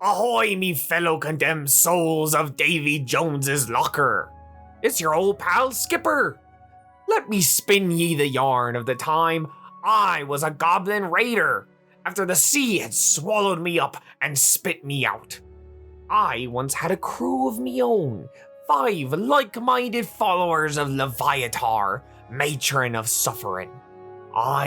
Ahoy, me fellow condemned souls of Davy Jones's locker. It's your old pal Skipper. Let me spin ye the yarn of the time I was a goblin raider, after the sea had swallowed me up and spit me out. I once had a crew of me own, 5 like-minded followers of Leviatar, matron of suffering.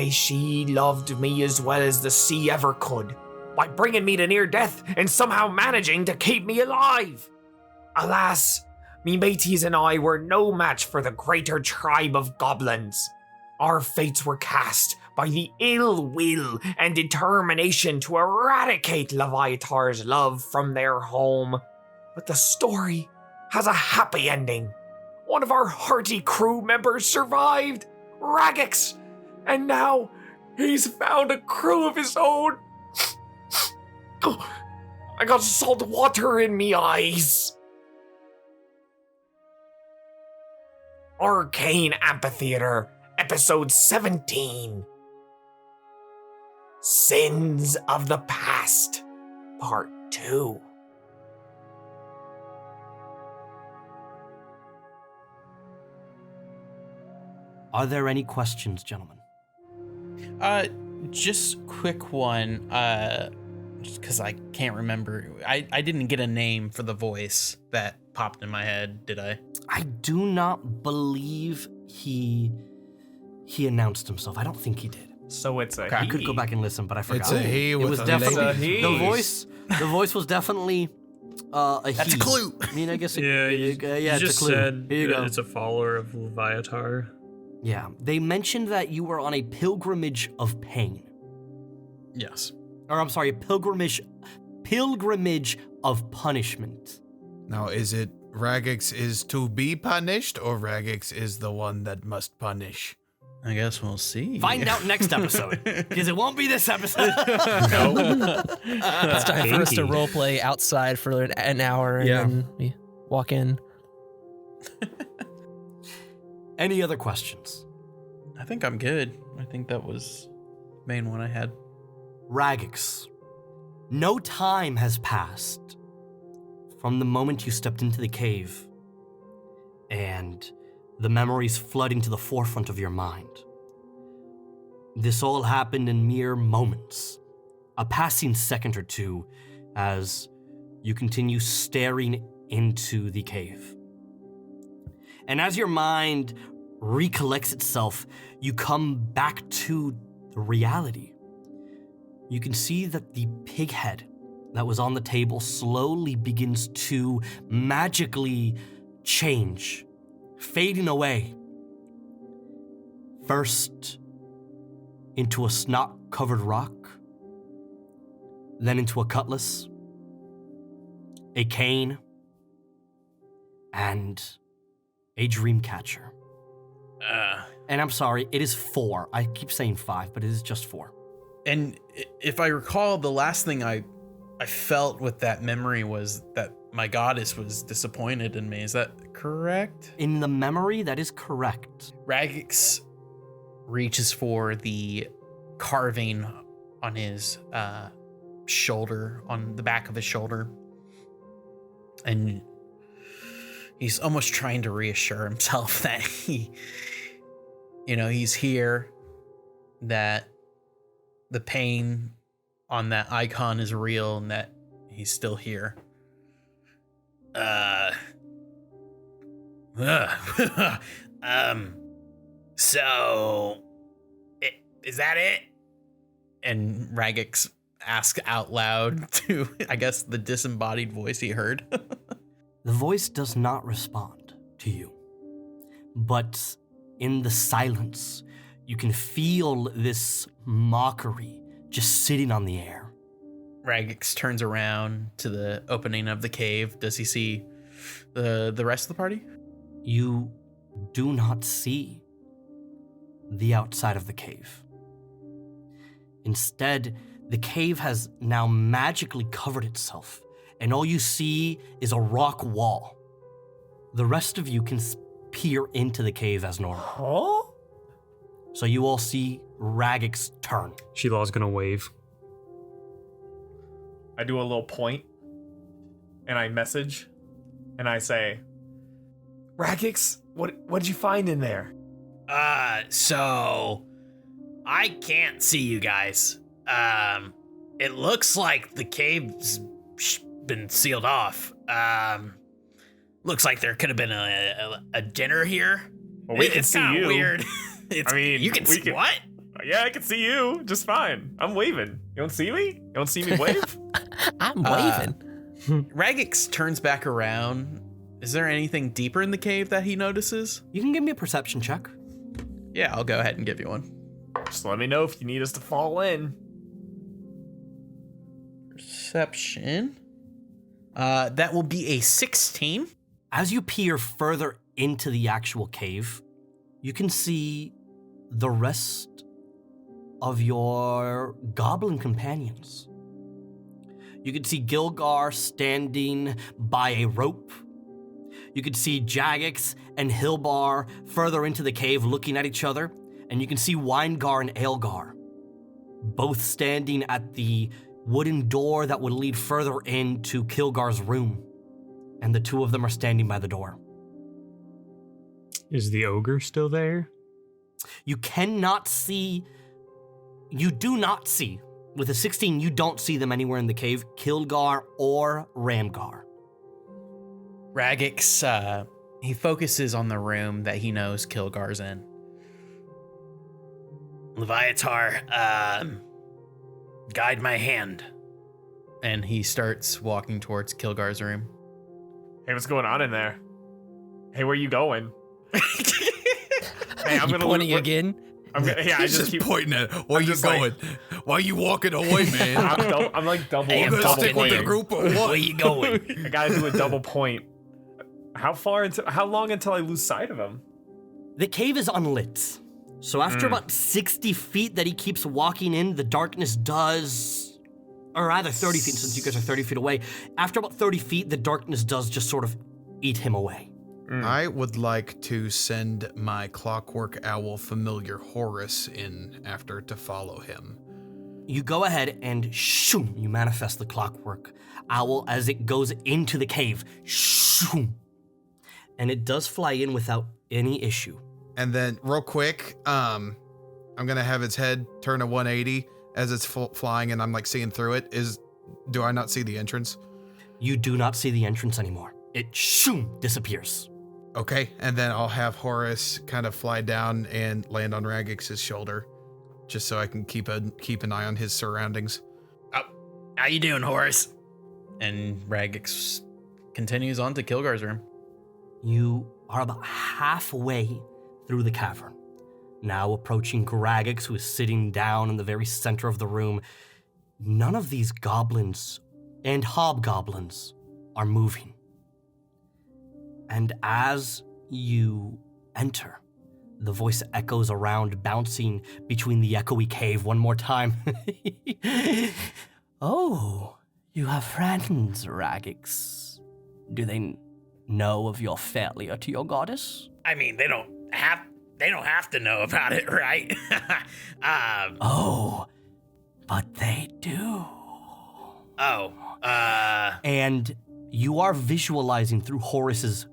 She loved me as well as the sea ever could, by bringing me to near death and somehow managing to keep me alive. Alas, me mateys and I were no match for the greater tribe of goblins. Our fates were cast by the ill will and determination to eradicate Leviatar's love from their home. But the story has a happy ending. One of our hearty crew members survived, Raggax, and now he's found a crew of his own. I got salt water in me eyes. Arcane Amphitheatre, Episode 17. Sins of the Past, Part 2. Are there any questions, gentlemen? Just quick one, just because I can't remember. I didn't get a name for the voice that popped in my head, did I? I do not believe he announced himself. I don't think he did. So it's a I he. could go back and listen, but I forgot. It's a he with it was a definitely lady. the voice was definitely a he. That's a clue. I mean, I guess Yeah, you it's just a clue. said Here you that go. it's a follower of Leviatar. Yeah, they mentioned that you were on a pilgrimage of pain. Yes. Or I'm sorry, a pilgrimage of punishment. Now, is it Raggax is to be punished, or Raggax is the one that must punish? I guess we'll see. Find out next episode, because it won't be this episode. It's time for us to roleplay outside for an hour and then we walk in. Any other questions? I think I'm good. I think that was the main one I had. Raggax, no time has passed from the moment you stepped into the cave and the memories flooding to the forefront of your mind. This all happened in mere moments, a passing second or two as you continue staring into the cave. And as your mind recollects itself, you come back to reality. You can see that the pig head that was on the table slowly begins to magically change, fading away. First into a snot-covered rock, then into a cutlass, a cane, and a dream catcher. And I'm sorry, it is 4. I keep saying 5, but it is just 4. And if I recall, the last thing I felt with that memory was that my goddess was disappointed in me. Is that correct? In the memory, that is correct. Raggax reaches for the carving on his shoulder, on the back of his shoulder. And he's almost trying to reassure himself that he's here, that the pain on that icon is real, and that he's still here. So, is that it? And Raggax asks out loud to, I guess, the disembodied voice he heard. The voice does not respond to you, but in the silence, you can feel this mockery just sitting on the air. Raggax turns around to the opening of the cave. Does he see the rest of the party? You do not see the outside of the cave. Instead, the cave has now magically covered itself, and all you see is a rock wall. The rest of you can peer into the cave as normal. Huh? So you all see Raggax turn. Sheelaw's gonna wave. I do a little point. and I message, and I say, Raggax, what'd you find in there? So I can't see you guys. It looks like the cave's been sealed off. Looks like there could have been a dinner here. Well, we can it's see kinda you. Weird. You can see what? Yeah, I can see you just fine. I'm waving. You don't see me? You don't see me wave? I'm waving. Raggax turns back around. Is there anything deeper in the cave that he notices? You can give me a perception check. Yeah, I'll go ahead and give you one. Just let me know if you need us to fall in. Perception. That will be a 16. As you peer further into the actual cave, you can see the rest of your goblin companions. You can see Gilgar standing by a rope. You can see Jagex and Hilbar further into the cave looking at each other. And you can see Winegar and Aelgar both standing at the wooden door that would lead further into Kilgar's room. And the two of them are standing by the door. Is the ogre still there? You cannot see, you do not see, with a 16, you don't see them anywhere in the cave, Kilgar or Ramgar. Raggax, he focuses on the room that he knows Kilgar's in. Leviatar, guide my hand. And he starts walking towards Kilgar's room. Hey, what's going on in there? Hey, where you going? Hey, I'm You gonna pointing again? Yeah, I He's just keep pointing at it. Where you just like- going? Why are you walking away, man? I'm like double. Hey, I'm Gonna double stick with the pointing. group or what? Where you going? I gotta do a double point. How long until I lose sight of him? The cave is unlit. So after about 60 feet that he keeps walking in, the darkness does, or rather 30 feet, since you guys are 30 feet away, after about 30 feet, the darkness does just sort of eat him away. I would like to send my clockwork owl familiar Horus in after to follow him. You go ahead and shoom, you manifest the clockwork owl as it goes into the cave. Shoom. And it does fly in without any issue. And then real quick, I'm gonna have its head turn a 180 as it's flying, and I'm like seeing through it. Do I not see the entrance? You do not see the entrance anymore. It shoom disappears. Okay, and then I'll have Horus kind of fly down and land on Raggax's shoulder, just so I can keep an eye on his surroundings. How you doing, Horace? And Raggax continues on to Kilgar's room. You are about halfway through the cavern. Now approaching Raggax, who is sitting down in the very center of the room. None of these goblins and hobgoblins are moving. And as you enter, the voice echoes around, bouncing between the echoey cave one more time. Oh, you have friends, Raggax. Do they know of your failure to your goddess? I mean, they don't have to know about it, right? Oh, but they do. And you are visualizing through Horus's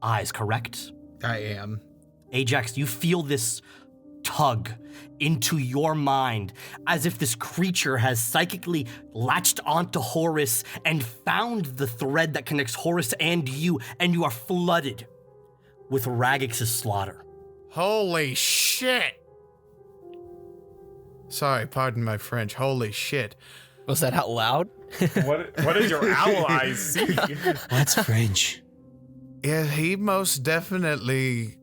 eyes, correct? I am. Ajax, you feel this tug into your mind as if this creature has psychically latched onto Horus and found the thread that connects Horus and you are flooded with Raggax's slaughter. Holy shit! Sorry, pardon my French. Holy shit. Was that out loud? What did your owl eyes see? That's French. Yeah, he most definitely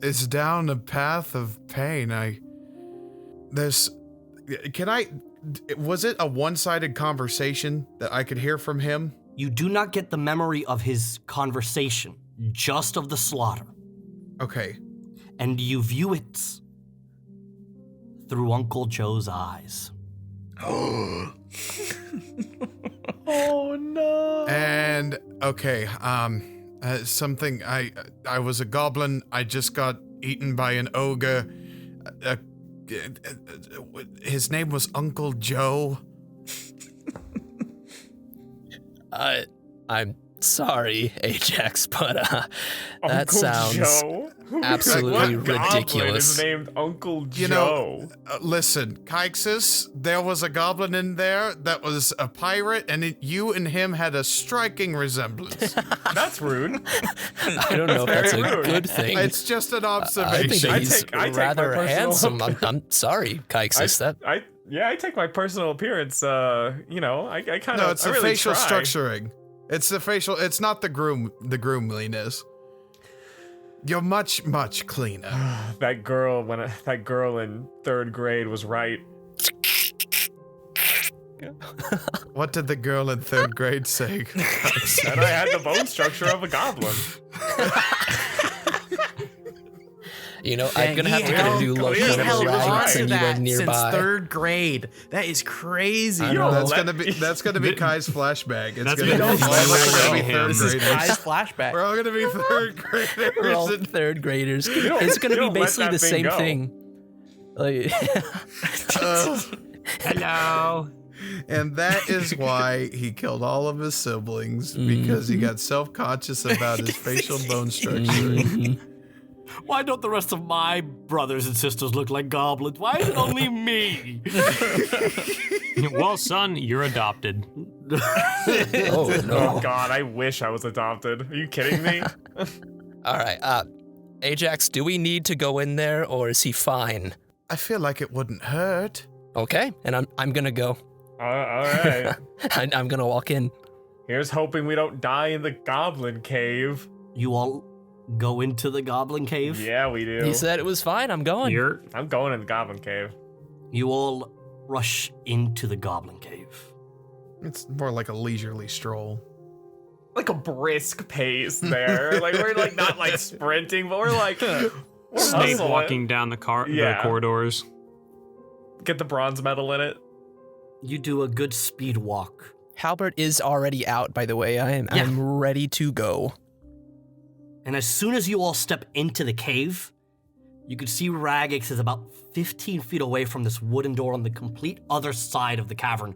is down a path of pain. Was it a one-sided conversation that I could hear from him? You do not get the memory of his conversation, just of the slaughter. Okay. And you view it through Uncle Joe's eyes. Oh no. And okay, something I was a goblin. I just got eaten by an ogre. His name was Uncle Joe. I'm sorry, Ajax, but that Uncle sounds Joe? absolutely What goblin ridiculous. is named Uncle You Joe? know, listen, Kaixus, there was a goblin in there that was a pirate, and you and him had a striking resemblance. That's rude. I don't know if that's a Very rude. good thing. It's just an I observation. think that he's I take my rather personal handsome. I'm sorry, Kaixus. I take my personal appearance. I kind of. No, it's the really facial try. structuring. It's the facial. It's not the groomliness. You're much cleaner. That girl in 3rd grade was right. What did the girl in 3rd grade say? And I had the bone structure of a goblin. You know, I'm gonna have to get a new look he whenever held on Raggax to and you went since nearby. 3rd grade. That is crazy. I know. That's gonna be Kai's flashback. It's That's gonna be been all of us are gonna be him. 3rd This is graders. Kai's flashback. We're all gonna be 3rd graders. We're all and- 3rd graders. don't- It's gonna you be don't let basically that the thing same go. thing. Like, Hello. And that is why he killed all of his siblings, because he got self-conscious about his facial bone structure. Why don't the rest of my brothers and sisters look like goblins? Why is it only me? Well, son, you're adopted. oh Oh no! God, I wish I was adopted. Are you kidding me? All right, Ajax, do we need to go in there, or is he fine? I feel like it wouldn't hurt. Okay, and I'm gonna go. All right. I'm gonna walk in. Here's hoping we don't die in the goblin cave. You all go into the goblin cave? Yeah, we do. He said it was fine. I'm going. I'm going in the goblin cave. You all rush into the goblin cave. It's more like a leisurely stroll. Like a brisk pace there. Like we're like not like sprinting, but we're like we're Snape hustling. walking down the Yeah. corridors. Get the bronze medal in it. You do a good speed walk. Halbert is already out, by the way. I'm ready to go. And as soon as you all step into the cave, you can see Raggax is about 15 feet away from this wooden door on the complete other side of the cavern.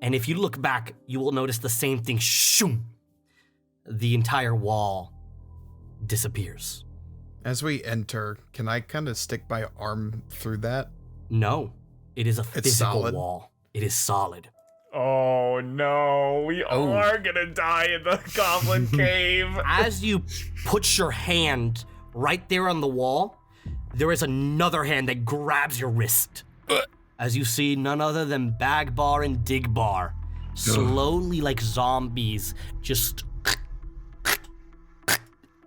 And if you look back, you will notice the same thing. Shoom! The entire wall disappears. As we enter, can I kind of stick my arm through that? No, it is a physical solid. wall. It is solid. Oh no, we are gonna die in the goblin cave. As you put your hand right there on the wall, there is another hand that grabs your wrist. As you see none other than Bagbar and Digbar, slowly like zombies, just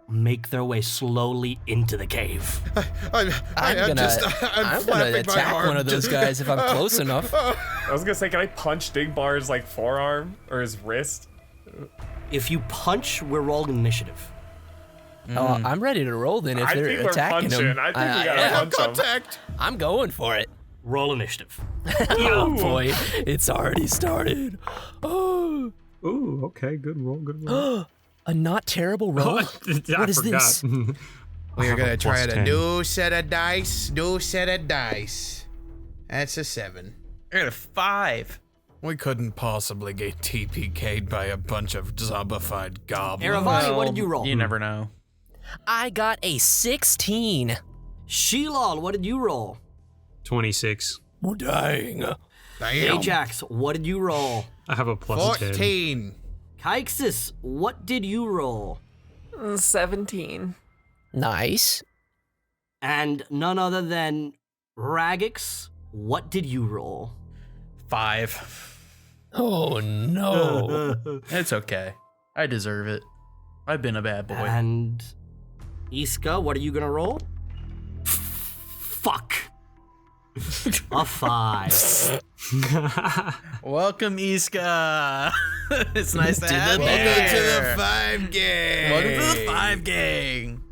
make their way slowly into the cave. I'm gonna attack one of those guys if I'm close enough. I was gonna say, can I punch Digbar's like forearm or his wrist? If you punch, we're rolling initiative. Oh, I'm ready to roll then if I they're think we're attacking punching. him. I think we gotta punch him. Contact! I'm going for it. Roll initiative. Oh boy, it's already started. Oh, Ooh, okay, good roll. a not terrible roll. What is this? We're gonna try plus it a 10. new set of dice. That's a 7. I got a 5. We couldn't possibly get TPK'd by a bunch of zombified goblins. Aaravani, what did you roll? You never know. I got a 16. Sheelal, what did you roll? 26. Oh, dang. Damn. Ajax, what did you roll? I have a plus 10. 14. Kaixus, what did you roll? 17. Nice. And none other than Raggax, what did you roll? 5. Oh no. It's okay. I deserve it. I've been a bad boy. And Iska, what are you gonna roll? Fuck. A 5. Welcome, Iska. It's nice to have you Welcome to here. the 5 gang. Welcome to the 5 gang.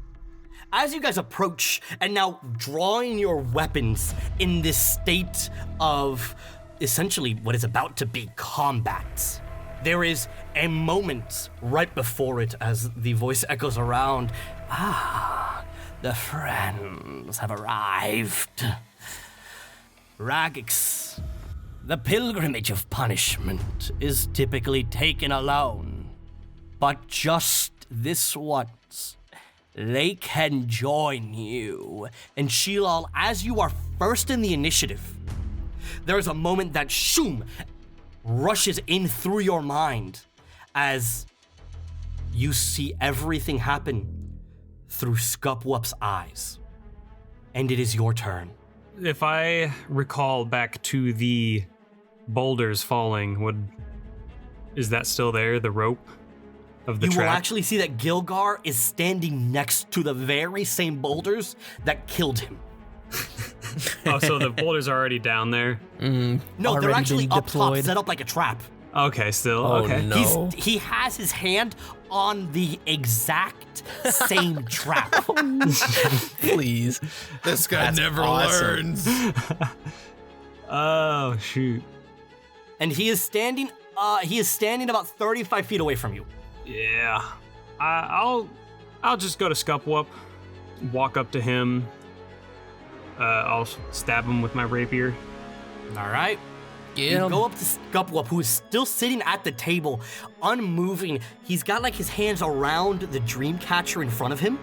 As you guys approach and now drawing your weapons in this state of essentially what is about to be combat, there is a moment right before it as the voice echoes around. Ah, the friends have arrived. Raggax, The pilgrimage of punishment is typically taken alone, but just this once, they can join you. And Sheelal, as you are first in the initiative, there is a moment that shoom rushes in through your mind as you see everything happen through Scupwup's eyes. And it is your turn. If I recall back to the boulders falling, is that still there? The rope of the You trap? will actually see that Gilgar is standing next to the very same boulders that killed him. Oh, so the boulders are already down there? No, they're Already actually been up top, deployed? set up like a trap. Okay, still. Oh, okay. no. He has his hand on the exact same trap. Please. This guy That's never awesome. learns. Oh, shoot. And he is standing about 35 feet away from you. Yeah. I'll just go to Scupwup, walk up to him. I'll stab him with my rapier. All right. Get You him. go up to Scupwup, who is still sitting at the table, unmoving. He's got like his hands around the dream catcher in front of him,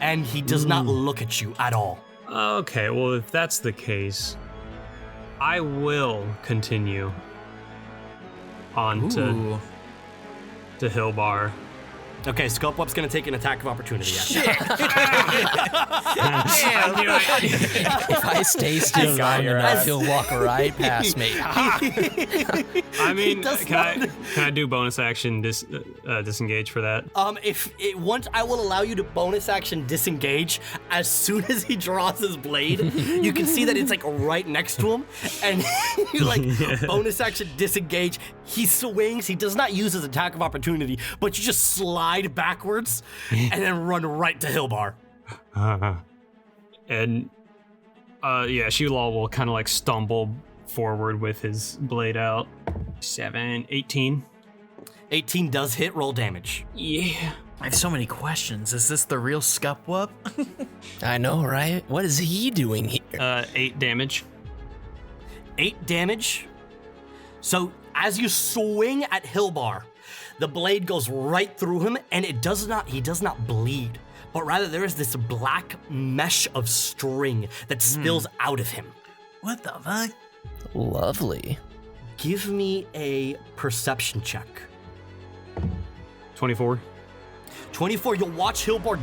and he does not look at you at all. Okay, well, if that's the case, I will continue on to Hillbar. Okay, Scupwup's gonna take an attack of opportunity. If I stay still long enough, he'll walk right past me. I mean, does can I do bonus action disengage for that? Once I will allow you to bonus action disengage as soon as he draws his blade. You can see that it's like right next to him, and you like bonus action disengage. He swings. He does not use his attack of opportunity, but you just slide backwards and then run right to Hillbar. And Sheelal will kind of like stumble forward with his blade out. 18. 18 does hit. Roll damage. Yeah. I have so many questions. Is this the real Scupwup? I know, right? What is he doing here? 8 damage. 8 damage. So as you swing at Hillbar, the blade goes right through him, and he does not bleed, but rather there is this black mesh of string that spills out of him. What the fuck? Lovely. Give me a perception check. 24. 24, you'll watch Hillbar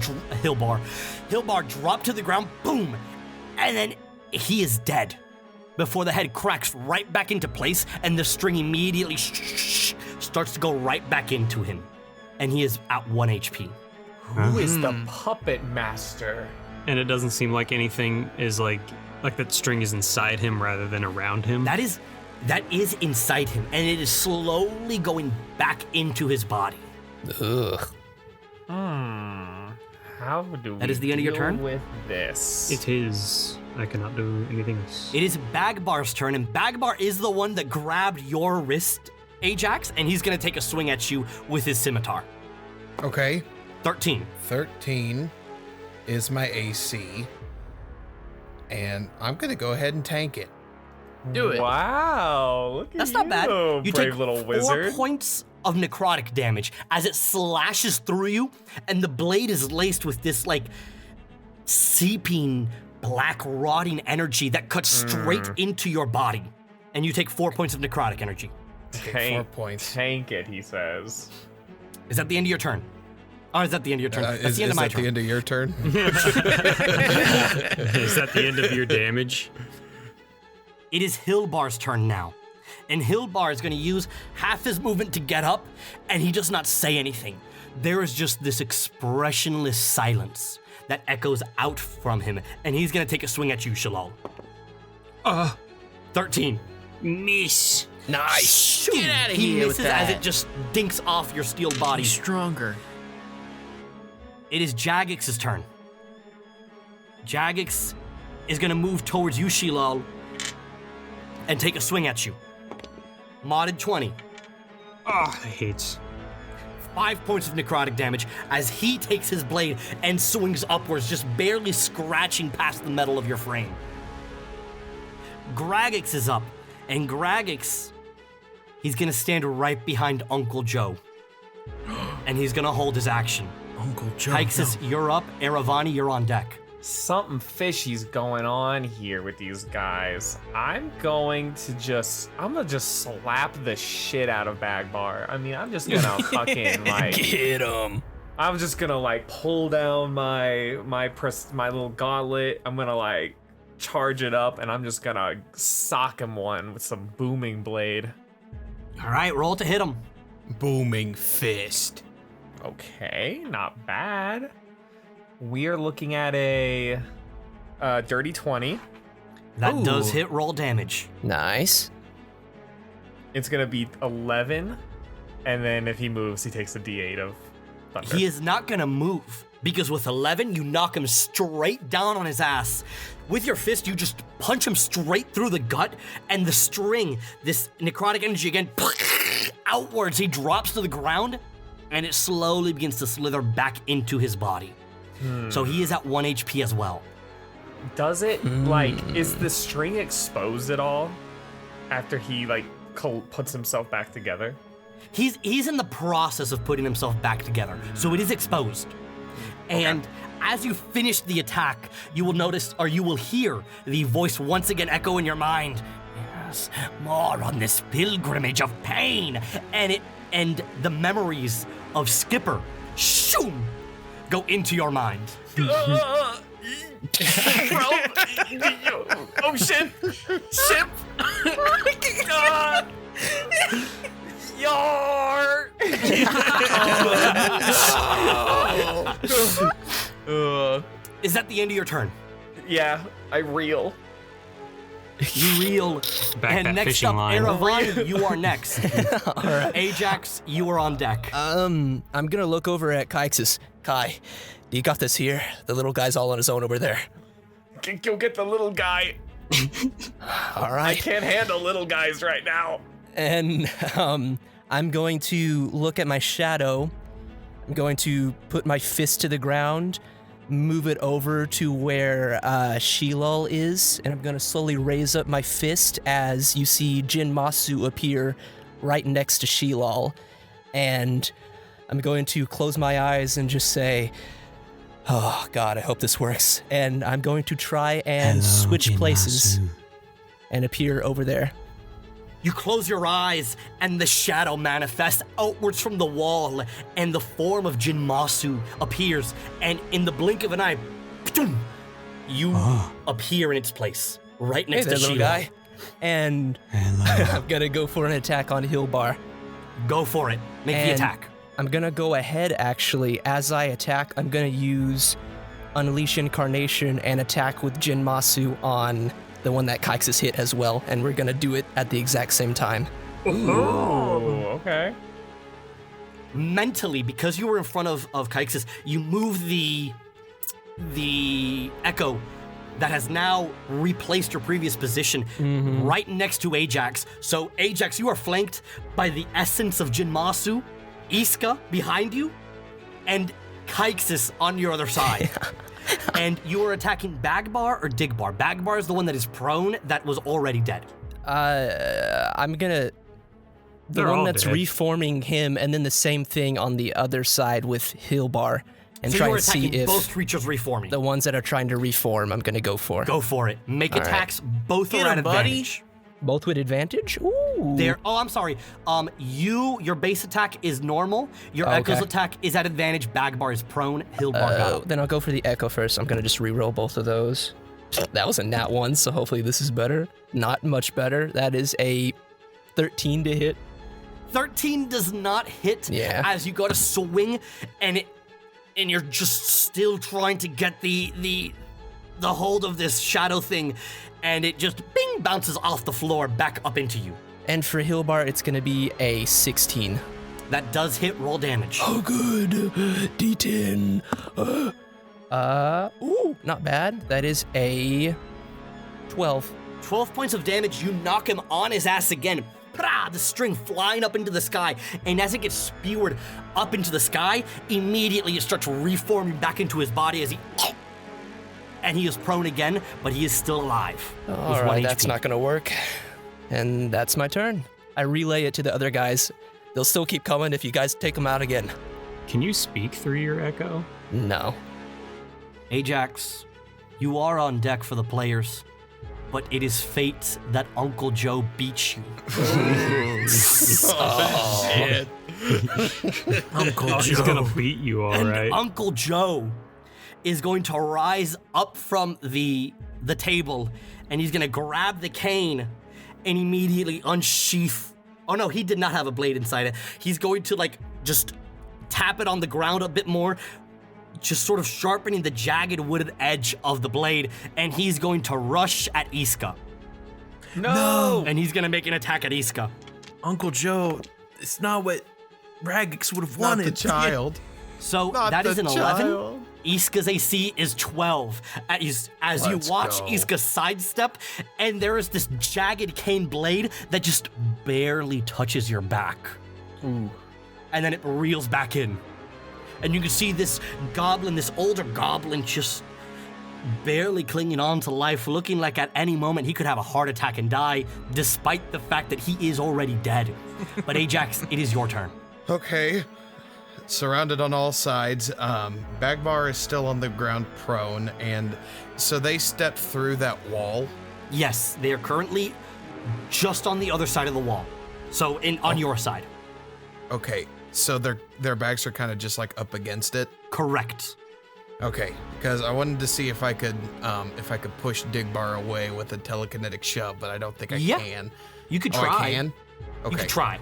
drop to the ground, boom, and then he is dead. Before the head cracks right back into place, and the string immediately starts to go right back into him. And he is at 1 HP. Who is the puppet master? And it doesn't seem like anything is like that string is inside him rather than around him. That is inside him, and it is slowly going back into his body. Ugh. How do we That is the end of your deal turn? with this? It is. I cannot do anything else. It is Bagbar's turn, and Bagbar is the one that grabbed your wrist, Ajax, and he's gonna take a swing at you with his scimitar. Okay. 13. 13 is my AC. And I'm going to go ahead and tank it. Do it. Wow, look at That's you, not bad. You brave take little 4 wizard. points of necrotic damage as it slashes through you, and the blade is laced with this like seeping black rotting energy that cuts straight into your body, and you take 4 points of necrotic energy. Okay, 4 points. Tank it, he says. Is that the end of your turn? Or is that the end of your turn? That's Is the end of my that turn. the end of your turn? Is that the end of your damage? It is Hillbar's turn now. And Hillbar is going to use half his movement to get up, and he does not say anything. There is just this expressionless silence that echoes out from him, and he's going to take a swing at you, Sheelal. 13. Miss. Nice. Shoot. Get outta He here with misses as that. it just dinks off your steel body. He's stronger. It is Jagex's turn. Jagex is going to move towards you, Sheelal, and take a swing at you. Modded 20. I hate. 5 points of necrotic damage as he takes his blade and swings upwards, just barely scratching past the metal of your frame. Raggax is up, And Raggax, he's gonna stand right behind Uncle Joe. And he's gonna hold his action. Uncle Joe. Kaixus, you're up. Aaravani, you're on deck. Something fishy's going on here with these guys. I'm gonna just slap the shit out of Bagbar. I mean, I'm just gonna fucking like Get him. I'm just gonna like pull down my little gauntlet. I'm gonna like charge it up, and I'm just gonna sock him one with some booming blade. All right, roll to hit him. Booming fist. Okay, not bad. We are looking at a dirty 20. That does Ooh. hit roll damage. Nice. It's gonna be 11, and then if he moves, he takes a D8 of thunder. He is not gonna move because with 11, you knock him straight down on his ass. With your fist, you just punch him straight through the gut, and the string, this necrotic energy again, outwards, he drops to the ground, and it slowly begins to slither back into his body. So he is at 1 HP as well. Does it like is the string exposed at all after he like puts himself back together? He's in the process of putting himself back together, so it is exposed. And as you finish the attack, you will notice, or you will hear the voice once again echo in your mind. Yes, more on this pilgrimage of pain, and the memories of Skipper, shoom, go into your mind. Oh shit! Ship! Yar! Is that the end of your turn? Yeah, I reel. You reel. Back And that next fishing up, line. Aaravani, you are next. Ajax, you are on deck. I'm gonna look over at Kaixus. Kai, you got this here? The little guy's all on his own over there. Go get the little guy. All I right. can't handle little guys right now. And I'm going to look at my shadow. I'm going to put my fist to the ground, move it over to where Sheelal is, and I'm going to slowly raise up my fist as you see Jin Masu appear right next to Sheelal. And I'm going to close my eyes and just say, oh, God, I hope this works. And I'm going to try and switch places and appear over there. You close your eyes, and the shadow manifests outwards from the wall, and the form of Jin Masu appears, and in the blink of an eye, you appear in its place, right next Hey there, to little Sheelal. guy. And I'm going to go for an attack on Hillbar. Go for it. Make the And attack. I'm going to go ahead, actually. As I attack, I'm going to use Unleash Incarnation and attack with Jin Masu on the one that Kaixus hit as well, and we're going to do it at the exact same time. Oh, okay. Mentally, because you were in front of Kaixus, you move the echo that has now replaced your previous position right next to Ajax. So Ajax, you are flanked by the essence of Jin Masu, Iska behind you, and Kaixus on your other side. And you are attacking Bagbar or Digbar. Bagbar is the one that is prone, that was already dead. I'm going to... The They're one all that's dead. reforming him, and then the same thing on the other side with Hillbar. And So try you are and see attacking if both creatures reforming. the ones that are trying to reform, I'm going to go for. Go for it. Make All right. attacks. Both Get are at 'em, buddy. advantage. Both with advantage? Ooh. I'm sorry. Your base attack is normal. Your Okay. Echo's attack is at advantage. Bagbar is prone. Hillbar got Oh, up. then I'll go for the Echo first. I'm going to just reroll both of those. That was a nat 1, so hopefully this is better. Not much better. That is a 13 to hit. 13 does not hit Yeah. as you go to swing, and you're just still trying to get the hold of this shadow thing, and it just bing bounces off the floor back up into you. And for Hillbar, it's going to be a 16. That does hit. Roll damage. Oh, good. D10. Not bad. That is a 12. 12 points of damage. You knock him on his ass again. Prah, the string flying up into the sky, and as it gets spewed up into the sky, immediately it starts reforming back into his body as he is prone again, but he is still alive. All right, that's not going to work. And that's my turn. I relay it to the other guys. They'll still keep coming if you guys take them out again. Can you speak through your echo? No. Ajax, you are on deck for the players, but it is fate that Uncle Joe beats you. Oh, shit. Uncle Oh, he's gonna beat you, all And right. Uncle Joe is going to rise up from the table, and he's gonna grab the cane and immediately unsheath. Oh no, he did not have a blade inside it. He's going to like just tap it on the ground a bit more, just sort of sharpening the jagged wooded edge of the blade, and he's going to rush at Iska. No! And he's gonna make an attack at Iska. Uncle Joe, it's not what Raggax would have Not wanted. the child. So Not that is the an 11. child. Iska's AC is 12. As you Let's watch go. Iska sidestep, and there is this jagged cane blade that just barely touches your back. Ooh. And then it reels back in. And you can see this goblin, this older goblin, just barely clinging on to life, looking like at any moment he could have a heart attack and die, despite the fact that he is already dead. But Ajax, it is your turn. Okay. Surrounded on all sides. Bagbar is still on the ground prone, and so they stepped through that wall. Yes, they are currently just on the other side of the wall. So on your side. Okay, so their backs are kind of just like up against it. Correct. Okay, because I wanted to see if I could push Digbar away with a telekinetic shove, but I don't think I Yeah. can. You could Oh, try. I can. Okay, You could try.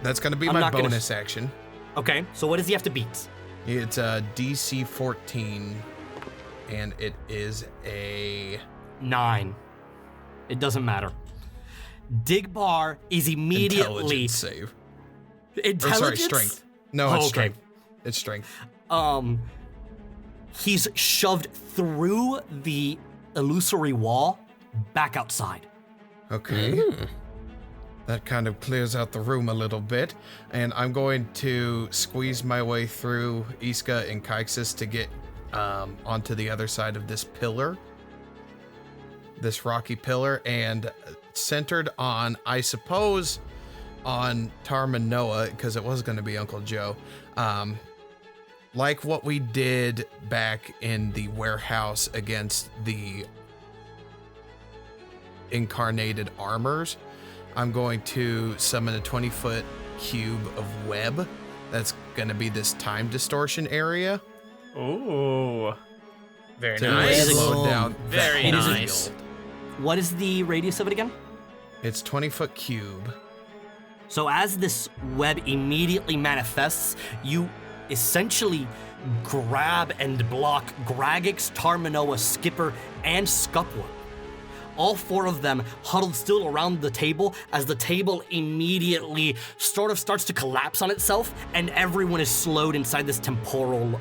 That's gonna be I'm my not gonna- bonus action. Okay, so what does he have to beat? It's a DC 14, and it is a 9. It doesn't matter. Digbar is immediately intelligence save. Or Intelligence? sorry, strength. No, it's Oh, okay. strength. It's strength. He's shoved through the illusory wall back outside. Okay. That kind of clears out the room a little bit, and I'm going to squeeze my way through Iska and Kaixus to get onto the other side of this pillar, this rocky pillar, and centered on, I suppose, on Tarmanoa, because it was going to be Uncle Joe. Like what we did back in the warehouse against the incarnated armors, I'm going to summon a 20-foot cube of web. That's going to be this time distortion area. Ooh. Very To nice. slow down the Very whole nice. field. What is the radius of it again? It's 20-foot cube. So as this web immediately manifests, you essentially grab and block Raggax, Tarmanoa, Skipper, and Scupwa. All 4 of them huddled still around the table as the table immediately sort of starts to collapse on itself, and everyone is slowed inside this temporal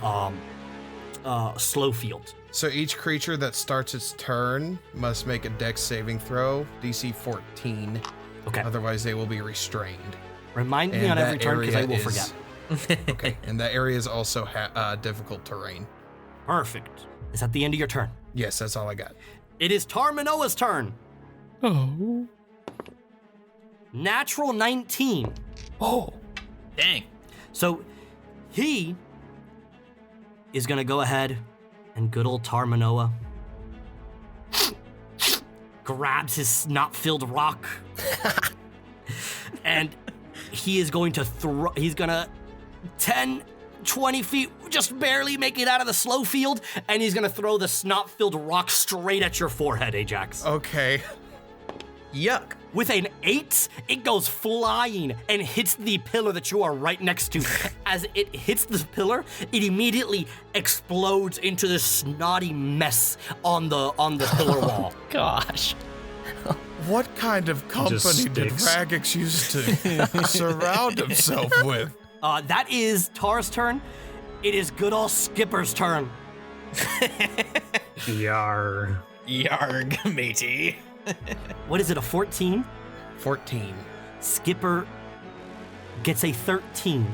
slow field. So each creature that starts its turn must make a dex saving throw, DC 14. Okay. Otherwise, they will be restrained. Remind me And on every that turn because I area will is- forget. Okay, and that area is also difficult terrain. Perfect. Is that the end of your turn? Yes, that's all I got. It is Tarmanoa's turn. Oh. Natural 19. Oh. Dang. So he is going to go ahead and good old Tarmanoa grabs his snot-filled rock and he is going to he's going to 10, 20 feet, just barely make it out of the slow field, and he's going to throw the snot-filled rock straight at your forehead, Ajax. Okay. Yuck. With an 8, it goes flying and hits the pillar that you are right next to. As it hits the pillar, it immediately explodes into this snotty mess on the pillar wall. Gosh. What kind of company did sticks. Raggax used to surround himself with? That is Tar's turn. It is good old Skipper's turn. Yar. Yarg, matey. What is it, a 14? 14. Skipper gets a 13.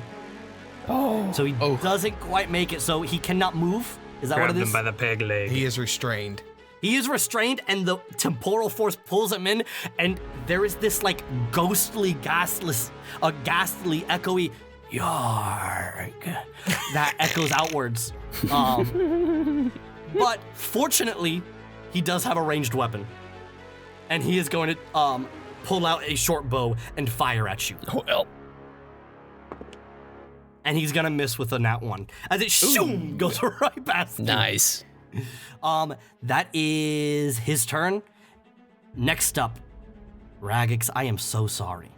Oh. So he doesn't quite make it, so he cannot move. Is that Grab what it them is? by the peg leg. He is restrained. He is restrained, and the temporal force pulls him in, and there is this like ghostly, ghastly, echoey yarg that echoes outwards. But fortunately, he does have a ranged weapon, and he is going to pull out a short bow and fire at you. Well, And he's gonna miss with a nat 1 as it shoom goes right past you. nice. That is his turn. Next up, Raggax, I am so sorry.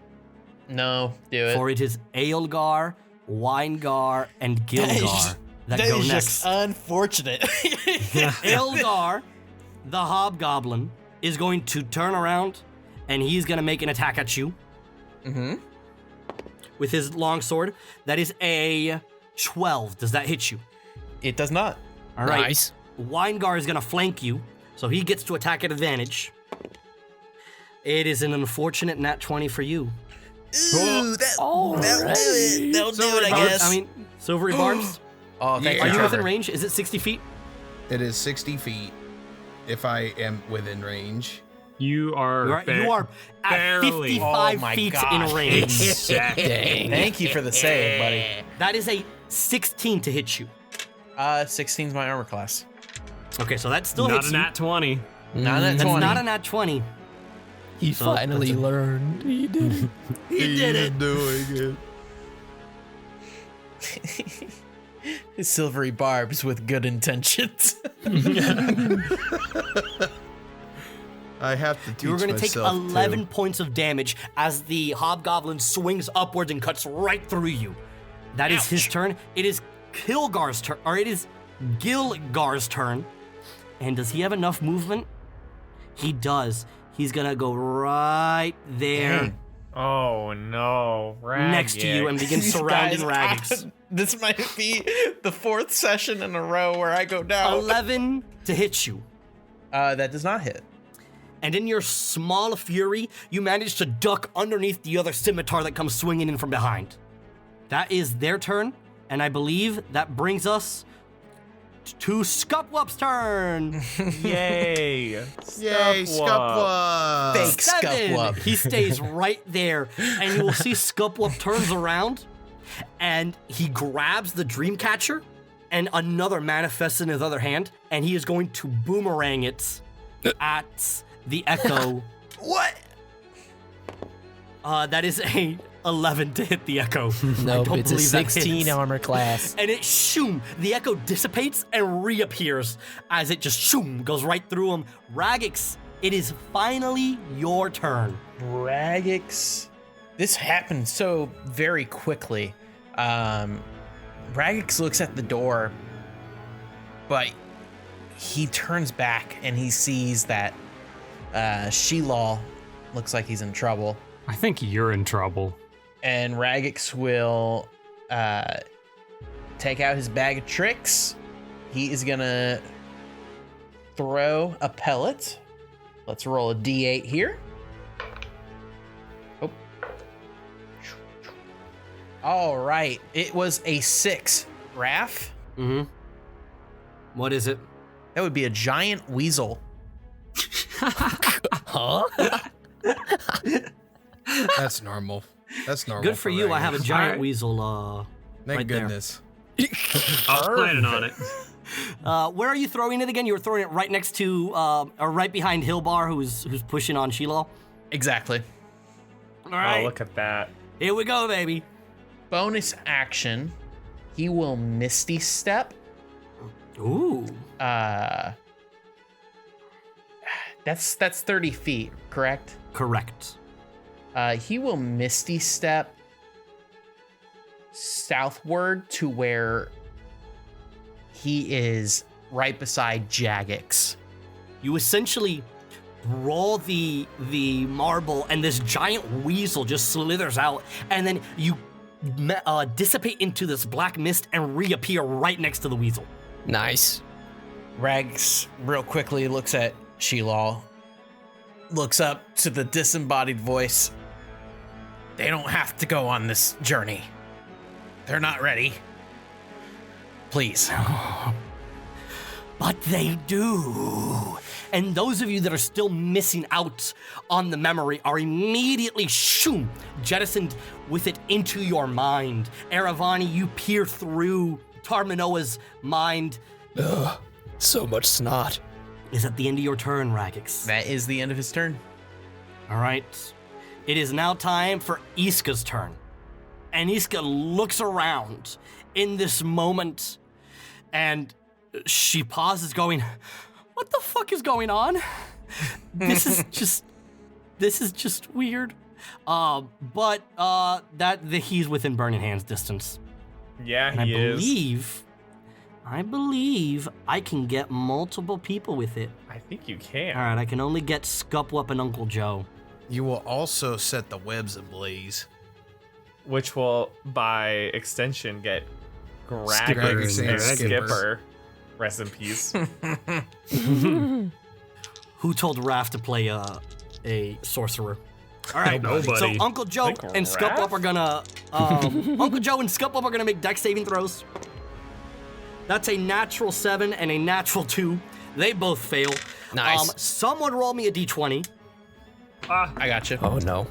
No, do it. For it is Aelgar, Winegar, and Gilgar that go is next. just unfortunate. Aelgar, the hobgoblin, is going to turn around and he's gonna make an attack at you. Mm-hmm. With his longsword. That is a 12. Does that hit you? It does not. All right. Nice. Winegar is gonna flank you, so he gets to attack at advantage. It is an unfortunate nat 20 for you. Ooh, that'll do it. That'll do it, I guess. I mean, silvery barbs. Oh, thank Are you, you Trevor. within range? Is it 60 feet? It is 60 feet if I am within range. You are. You are at barely. 55 Oh my feet gosh. in range. Exactly. Dang. Thank you for the save, buddy. That is a 16 to hit you. 16's my armor class. Okay, so that still Not hits a you. nat 20. Not at That's 20. not a nat 20. He So, finally that's learned. He did it. He did it. Doing it. Silvery barbs with good intentions. I have to teach You are going to take myself 11 too. points of damage as the hobgoblin swings upwards and cuts right through you. That is his turn. It is Kilgar's turn, or it is Gilgar's turn. And does he have enough movement? He does. He's going to go right there Dang. Oh no, next to you and begin surrounding Raggax. This might be the 4th session in a row where I go down. 11 to hit you. That does not hit. And in your small fury, you manage to duck underneath the other scimitar that comes swinging in from behind. That is their turn, and I believe that brings us to Scupwup's turn. Yay! Yay, Scupwup. Scupwup! Fake 7. Scupwup. He stays right there, and you will see Scupwup turns around, and he grabs the Dreamcatcher, and another manifests in his other hand, and he is going to boomerang it at the Echo. What? That is a 11 to hit the Echo. Nope, don't it's a believe that hits. 16 armor class. And it shoom, the Echo dissipates and reappears as it just shoom goes right through him. Raggax, it is finally your turn. Raggax. This happened so very quickly. Raggax looks at the door, but he turns back and he sees that Sheelal looks like he's in trouble. I think you're in trouble. And Raggax will take out his bag of tricks. He is gonna throw a pellet. Let's roll a d8 here. Oh. All right, it was a 6. Raph, Mm-hmm. What is it? that would be a giant weasel. Huh? That's normal. That's normal. Good for you. I have a giant Alright. weasel. Thank right there. goodness. I was planning on it. Where are you throwing it again? You were throwing it right next to, or right behind Hillbar, who's pushing on Sheelal. Exactly. All right, Oh, look at that. here we go, baby. Bonus action, he will Misty Step. Ooh. That's 30 feet, correct? Correct. He will Misty Step southward to where he is right beside Jagex. You essentially roll the marble, and this giant weasel just slithers out, and then you dissipate into this black mist and reappear right next to the weasel. Nice. Rags real quickly looks at Sheelal, looks up to the disembodied voice. They don't have to go on this journey. They're not ready. Please. But they do. And those of you that are still missing out on the memory are immediately jettisoned with it into your mind. Aaravani, you peer through Tarminoa's mind. Ugh, so much snot. Is at the end of your turn, Raggax. That is the end of his turn. All right. It is now time for Iska's turn. And Iska looks around in this moment, and she pauses going, what the fuck is going on? This is just weird. But he's within Burning Hands distance. Yeah, And he is. I believe I can get multiple people with it. I think you can. All right, I can only get Scupwup and Uncle Joe. You will also set the webs ablaze. Which will, by extension, get Skipper Raggax and and Skipper. Skipper. Rest in peace. Who told Raph to play a sorcerer? All right, Nobody. so Uncle Joe Like and Scupwup Raph? are gonna Uncle Joe and Scupwup are gonna make dex saving throws. That's a natural 7 and a natural 2. They both fail. Nice. Someone roll me a d20. I got you. Oh no.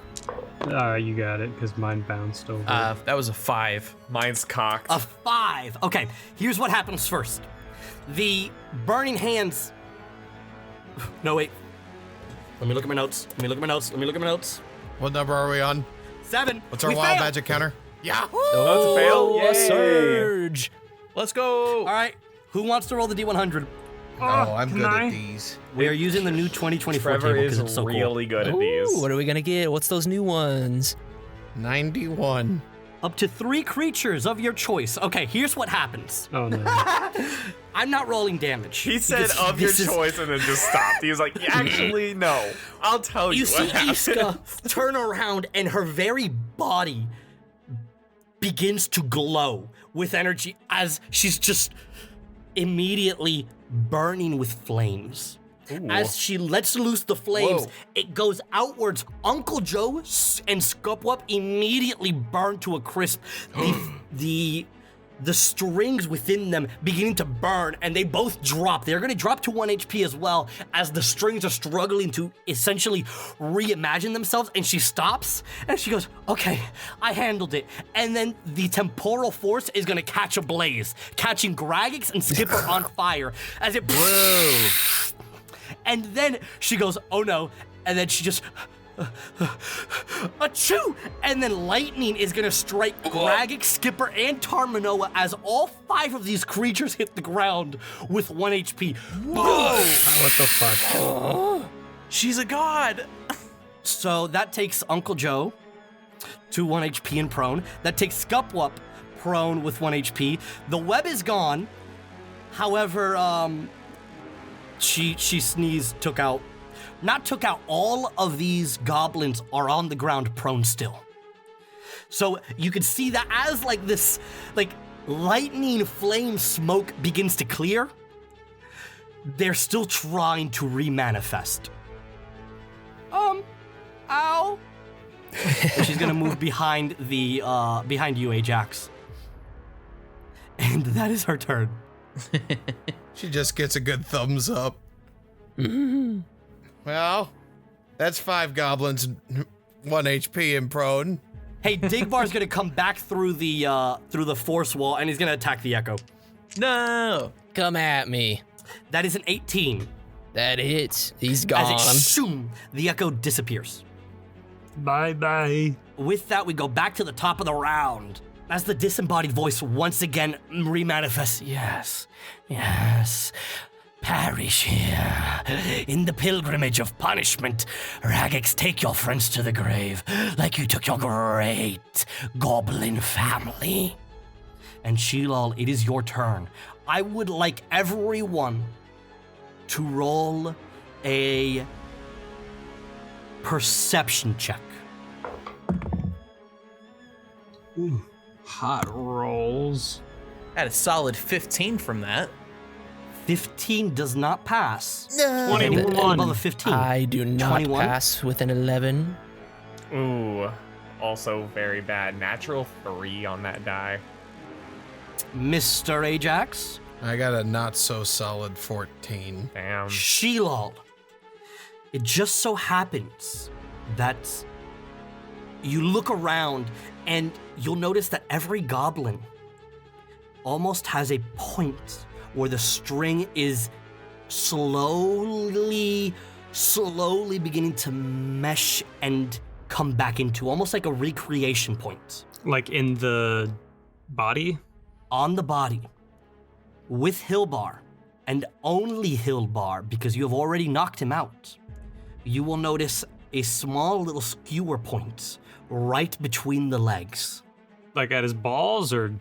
You got it, because mine bounced over. That was a 5. Mine's cocked. A 5. Okay, here's what happens first. The Burning Hands. No, wait. Let me look at my notes. What number are we on? 7. What's our We wild failed. magic counter? Yahoo! That's a fail. Oh, Yay. a surge. Let's go. All right, who wants to roll the d100? Oh, I'm can good I? at these. We are using the new 2024 Trevor table is because it's so really good at Ooh, these. what are we gonna get? What's those new ones? 91. cool. Up to 3 creatures of your choice. Okay, here's what happens. Oh no. I'm not rolling damage. He said because of your this is- choice and then just stopped. He was like, actually, no. I'll tell you, You see what happened. Iska turn around and her very body begins to glow with energy as she's just immediately burning with flames. As she lets loose the flames, Whoa. it goes outwards. Uncle Joe and Scupwup immediately burn to a crisp. The strings within them beginning to burn, and they both drop. They're going to drop to 1 HP as well, as the strings are struggling to essentially reimagine themselves. And she stops, and she goes, okay, I handled it. And then the temporal force is going to catch a blaze, catching Raggax and Skipper on fire as it... Whoa. And then she goes, oh no, and then she just... Achoo! And then lightning is gonna strike Raggax, Skipper, and Tarminoa as all 5 of these creatures hit the ground with 1 HP. Whoa! What the fuck? She's a god. So that takes Uncle Joe to 1 HP and prone. That takes Scupwup prone with 1 HP. The web is gone. However, she sneezed, took out all of these goblins are on the ground prone still. So you can see that as this lightning flame smoke begins to clear, they're still trying to remanifest. Ow. She's gonna move behind you, Ajax. And that is her turn. She just gets a good thumbs up. Well, that's 5 goblins, 1 HP and prone. Hey, Digvar's gonna come back through the force wall, and he's gonna attack the Echo. No. Come at me. That is an 18. That hits. He's As gone. it the Echo disappears. Bye-bye. With that, we go back to the top of the round. As the disembodied voice once again remanifests. Yes. Perish here. In the pilgrimage of punishment, Raggax, take your friends to the grave, like you took your great goblin family. And Sheelal, it is your turn. I would like everyone to roll a perception check. Ooh, hot rolls. Had a solid 15 from that. 15 does not pass. 21. Above a 15. I do not 21? pass with an 11. Ooh, also very bad. Natural 3 on that die. Mr. Ajax, I got a not so solid 14. Damn. Sheelal, it just so happens that you look around and you'll notice that every goblin almost has a point where the string is slowly beginning to mesh and come back into almost like a recreation point. Like in the body? On the body, with Hilbar, and only Hilbar, because you have already knocked him out, you will notice a small little skewer point right between the legs. Like at his balls or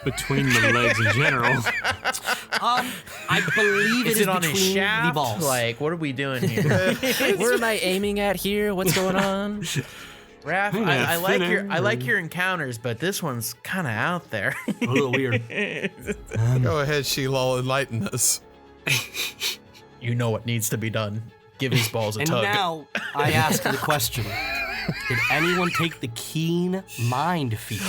between the legs in general? I believe Is it is it on between his shaft? the balls. Like, what are we doing here? Where am I aiming at here? What's going on? Raph, I like your encounters, but this one's kind of out there. A little weird. Go ahead, Sheelal, enlighten us. You know what needs to be done. Give his balls a And tug. now I ask the question: did anyone take the keen mind feat?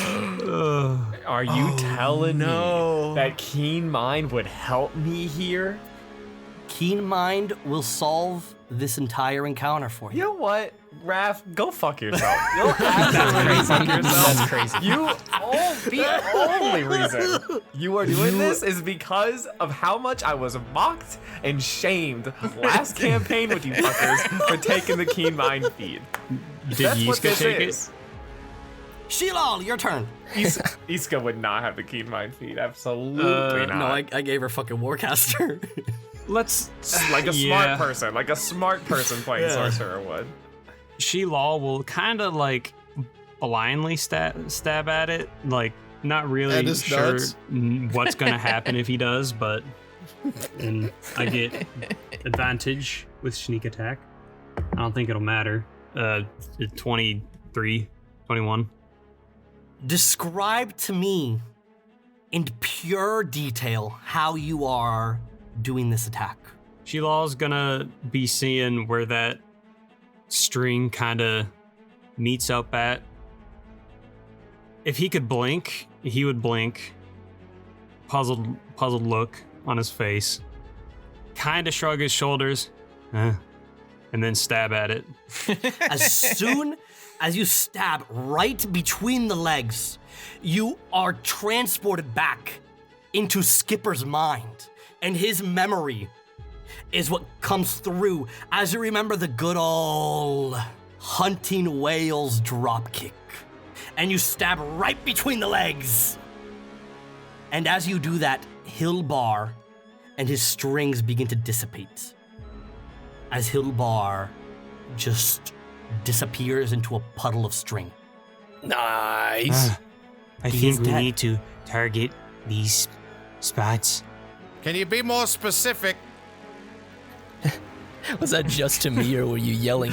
Are you telling no. me that Keen Mind would help me here? Keen mind will solve this entire encounter for You you. know what, Raph? Go fuck yourself. You'll absolutely fuck yourself. That's crazy. The only reason you are doing this is because of how much I was mocked and shamed last campaign with you fuckers for taking the Keen Mind feed. Did That's what Yiska this take is. Sheelal, your turn. Iska would not have the Keen Mind feed. Absolutely not. No, I gave her fucking Warcaster. Let's like a yeah. smart person playing Sorcerer would. Sheelal will kind of like blindly stab at it, like not really At his sure nuts? what's gonna happen if he does, but and I get advantage with sneak attack. I don't think it'll matter. 23, 21. Describe to me in pure detail how you are doing this attack. Sheelal's gonna be seeing where that string kind of meets up at. If he could blink, he would blink. Puzzled look on his face. Kind of shrug his shoulders, and then stab at it. As soon as you stab right between the legs, you are transported back into Skipper's mind, and his memory is what comes through as you remember the good old hunting whales drop kick. And you stab right between the legs. And as you do that, Hilbar and his strings begin to dissipate. As Hilbar just disappears into a puddle of string. Nice. I He is think we dead. need to target these spots. Can you be more specific? Was that just to me, or were you yelling?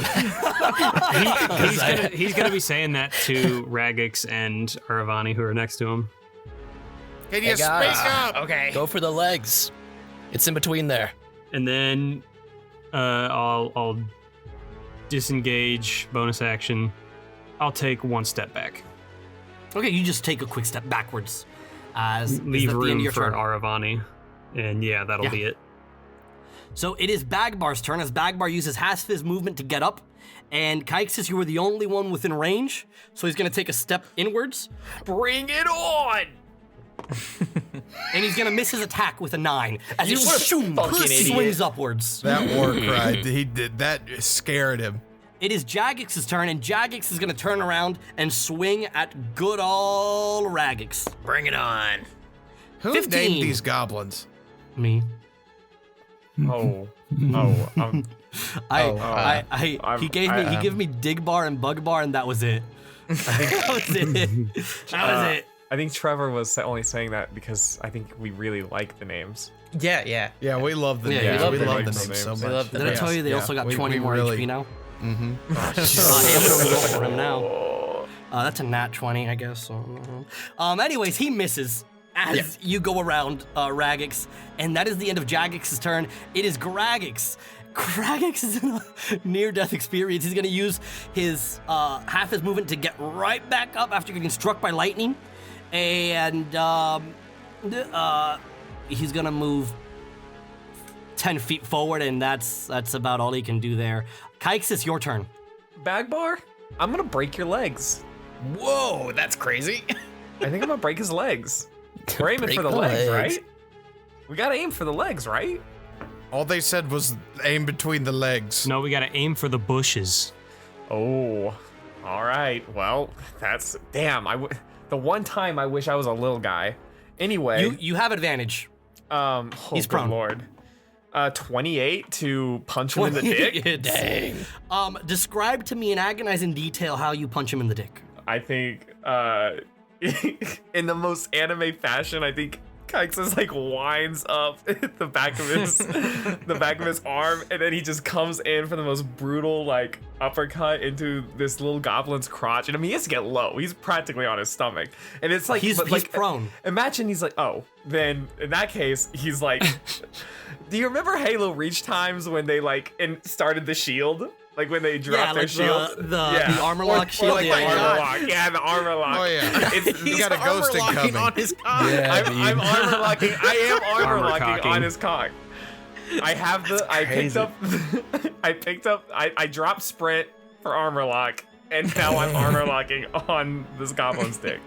He's gonna be saying that to Raggax and Aaravani, who are next to him. Can you Hey, guys. speak up? Okay. Go for the legs. It's in between there. And then I'll disengage, bonus action. I'll take one step back. Okay, you just take a quick step backwards. As Leave is that the end of room your for turn? Aaravani. And yeah, that'll Yeah. be it. So it is Bagbar's turn as Bagbar uses half his movement to get up. And Kaixus, you were the only one within range, so he's gonna take a step inwards. Bring it on! And he's gonna miss his attack with a 9 as You he fucking swings idiot. upwards. That war cry, he did that scared him. It is Jagex's turn, and Jagex is gonna turn around and swing at good old Raggax. Bring it on. Who 15. named these goblins? Me. Oh. He gave me Digbar and Bugbar, and that was it. That was it. That was it. I think Trevor was only saying that because I think we really like the names. Yeah. Yeah, we love the Yeah, names. we We love love the the names. names so We much. love the Did I names. tell you they also got we 20 more really, HP now? Mm-hmm. I'm gonna roll for him now. That's a nat 20, I guess. So. Anyways, he misses as you go around Raggax, and that is the end of Jagex's turn. It is Graggax. Graggax is in a near-death experience. He's gonna use his half his movement to get right back up after getting struck by lightning, and he's gonna move 10 feet forward, and that's about all he can do there. Kaixus, it's your turn. Bagbar, I'm gonna break your legs. Whoa, that's crazy. I think I'm gonna break his legs. We're aiming Break for the the legs, legs. right? We gotta aim for the legs, right? All they said was aim between the legs. No, we gotta aim for the bushes. Oh, all right. Well, that's damn. The one time I wish I was a little guy. Anyway, You have advantage. oh, he's good prone. Lord. 28 to punch him in the dick. Dang. Describe to me in agonizing detail how you punch him in the dick. I think, in the most anime fashion, I think Kaixus like winds up the back of his arm, and then he just comes in for the most brutal like uppercut into this little goblin's crotch. And I mean, he has to get low. He's practically on his stomach, and it's like He's prone. Imagine he's like, oh, then in that case, he's like. Do you remember Halo Reach times when they like started the shield? Like when they dropped their shield? The armor lock shield. Or like the armor lock. Yeah, the armor lock. Oh yeah, you got a ghosting coming. on his cock. Yeah, I'm armor locking. I am armor Armor locking cocking. on his cock. I have I dropped sprint for armor lock, and now I'm armor locking on this goblin stick.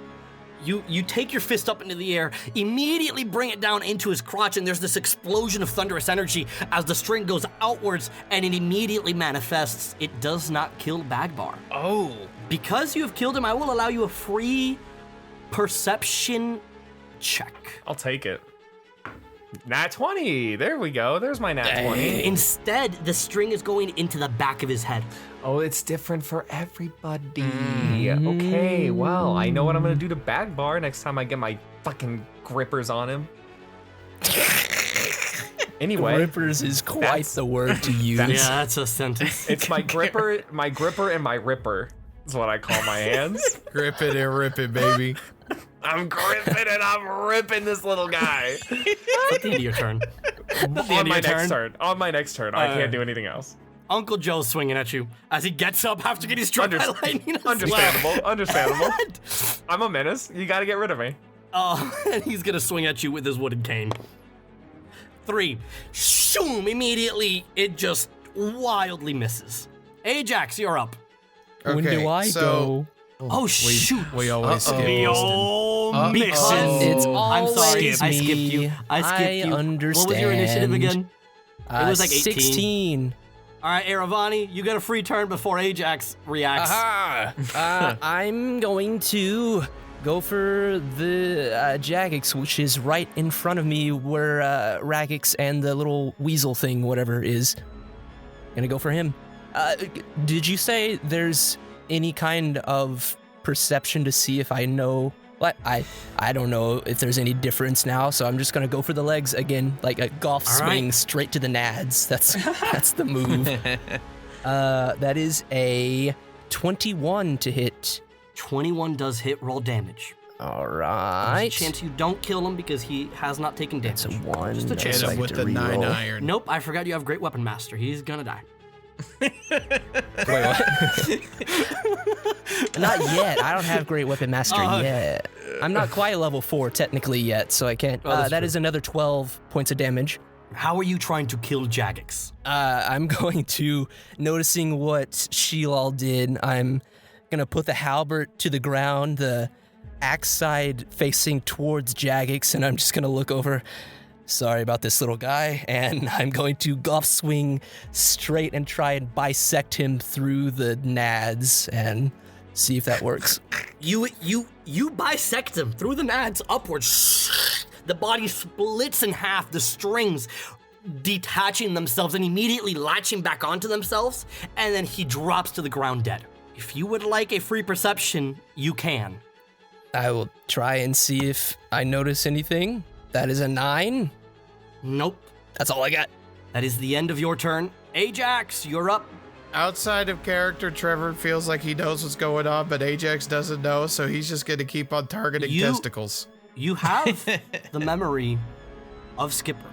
You take your fist up into the air, immediately bring it down into his crotch, and there's this explosion of thunderous energy as the string goes outwards, and it immediately manifests. It does not kill Bagbar. Oh. Because you have killed him, I will allow you a free perception check. I'll take it. Nat 20. There we go. There's my nat 20. Instead, the string is going into the back of his head. Oh, it's different for everybody. Okay, well, I know what I'm gonna do to Bagbar next time I get my fucking grippers on him. Anyway, Rippers is quite that's- the word to use. Yeah, that's a sentence. it's my gripper, and my ripper is what I call my hands. Grip it and rip it, baby. I'm gripping and I'm ripping this little guy. At the end of your turn. On my next turn. On my next turn. I can't do anything else. Uncle Joe's swinging at you as he gets up after getting struck by lightning. Understandable. I'm a menace. You gotta get rid of me. And he's gonna swing at you with his wooden cane. 3. Shoom! Immediately, it just wildly misses. Ajax, you're up. When do I go? Oh, shoot. We always skip The Easton. old mixing. It's I'm sorry, always I skipped you. me. I skipped you. understand. What was your initiative again? It was like 18. 16. All right, Aaravani, you get a free turn before Ajax reacts. I'm going to go for the Jagex, which is right in front of me where Raggax and the little weasel thing, whatever, is. Gonna go for him. Did you say there's any kind of perception to see if I know? What? I don't know if there's any difference now, so I'm just gonna go for the legs again, like a golf swing straight to the nads. That's the move. That is a 21 to hit. 21 does hit, roll damage. All There's a right. chance you don't kill him because he has not taken damage. It's a 1. Just a That's chance. like with to the 9 reroll. iron. Nope, I forgot you have Great Weapon Master. He's gonna die. Wait, what? Not yet. I don't have Great Weapon Master yet. I'm not quite level 4 technically yet, so I can't. that's That true. is another 12 points of damage. How are you trying to kill Jagex? I'm going to, noticing what Sheelal did, I'm gonna put the halberd to the ground, the axe side facing towards Jagex, and I'm just gonna look over. Sorry about this little guy, and I'm going to golf swing straight and try and bisect him through the nads and see if that works. You bisect him through the nads upwards. The body splits in half, the strings detaching themselves and immediately latching back onto themselves, and then he drops to the ground dead. If you would like a free perception, you can. I will try and see if I notice anything. That is a 9. Nope. That's all I got. That is the end of your turn. Ajax, you're up. Outside of character, Trevor feels like he knows what's going on, but Ajax doesn't know, so he's just gonna keep on targeting testicles. You have the memory of Skipper.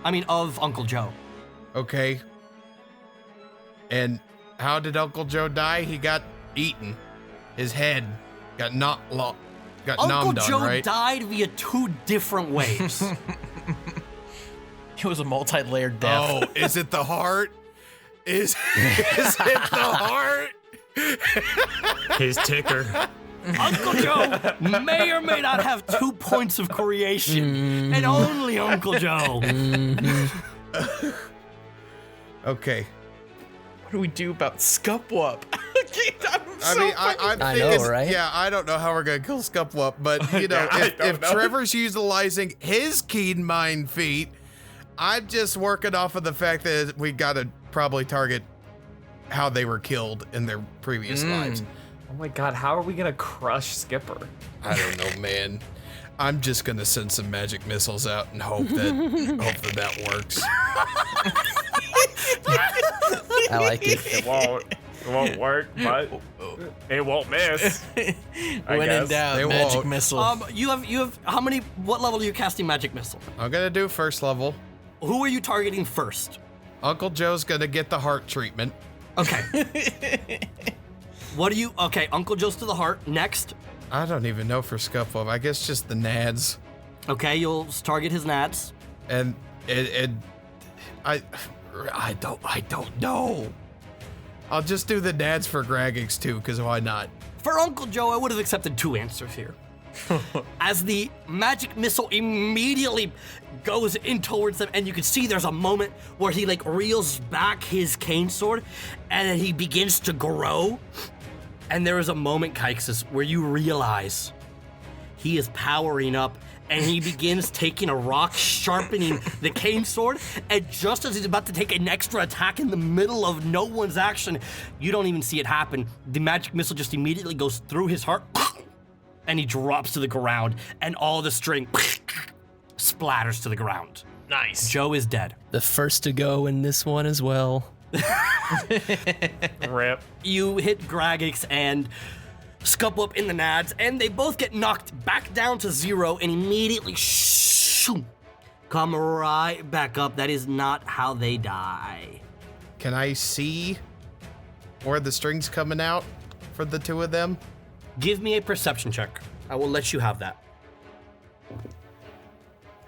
I mean, of Uncle Joe. Okay. And how did Uncle Joe die? He got eaten. His head got Uncle nommed Joe on, right? died via 2 different ways. It was a multi-layered death. Oh, is it the heart? Is it the heart? His ticker. Uncle Joe may or may not have 2 points of creation, and only Uncle Joe. Okay. What do we do about Scupwup? I'm I thinking, know, right? Yeah, I don't know how we're gonna kill Scupwup, but you know, if Trevor's utilizing his keen mind feat, I'm just working off of the fact that we gotta probably target how they were killed in their previous lives. Oh my god, how are we gonna crush Skipper? I don't know, man. I'm just gonna send some magic missiles out and hope that works. I like it. It won't work, but it won't miss. When in guess. doubt, They magic won't. missile. You have how many? What level are you casting magic missile? I'm gonna do first level. Who are you targeting first? Uncle Joe's gonna get the heart treatment. Okay. What are you? Okay, Uncle Joe's to the heart. Next. I don't even know for Scuffle. I guess just the nads. Okay, you'll target his nads. And I don't know. I'll just do the nads for Raggax too, because why not? For Uncle Joe, I would have accepted 2 answers here. As the magic missile immediately goes in towards them, and you can see there's a moment where he like reels back his cane sword, and then he begins to grow. And there is a moment, Kaixus, where you realize he is powering up, and he begins taking a rock, sharpening the cane sword, and just as he's about to take an extra attack in the middle of no one's action, you don't even see it happen. The magic missile just immediately goes through his heart, and he drops to the ground, and all the string splatters to the ground. Nice. Joe is dead. The first to go in this one as well. Rip. You hit Raggax and Scupwup in the nads, and they both get knocked back down to 0 and immediately come right back up. That is not how they die. Can I see where the string's coming out for the 2 of them? Give me a perception check. I will let you have that.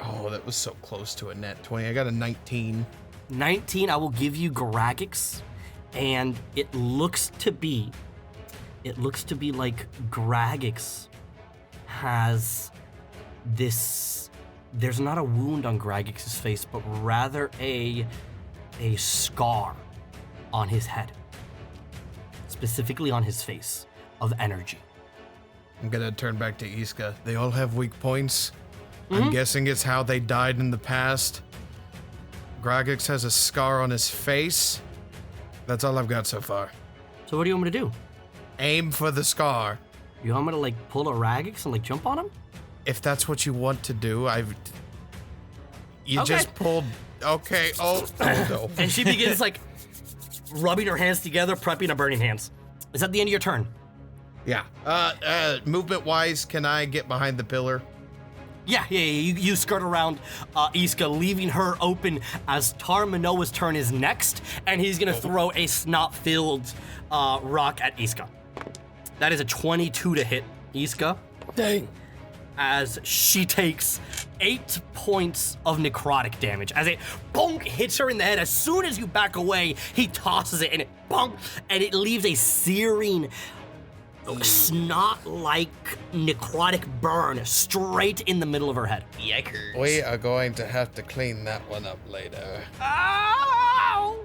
Oh, that was so close to a net 20. I got a 19. 19, I will give you Raggax, and it looks to be like Raggax has this. There's not a wound on Raggax's face, but rather a scar on his head, specifically on his face, of energy. I'm gonna turn back to Iska. They all have weak points. I'm guessing it's how they died in the past. Raggax has a scar on his face. That's all I've got so far. So what do you want me to do? Aim for the scar. You want me to like pull a Raggax and like jump on him? If that's what you want to do, You Okay. just pulled. Okay. Oh no. And she begins like rubbing her hands together, prepping a burning hands. Is that the end of your turn? Yeah. Movement wise, can I get behind the pillar? Yeah. You skirt around Iska, leaving her open as Manoa's turn is next, and he's gonna throw a snot-filled rock at Iska. That is a 22 to hit Iska. Dang. As she takes 8 points of necrotic damage. As it bonk hits her in the head, as soon as you back away, he tosses it and it bonk, and it leaves a searing, snot-like necrotic burn straight in the middle of her head. Yikers. We are going to have to clean that one up later. Ow!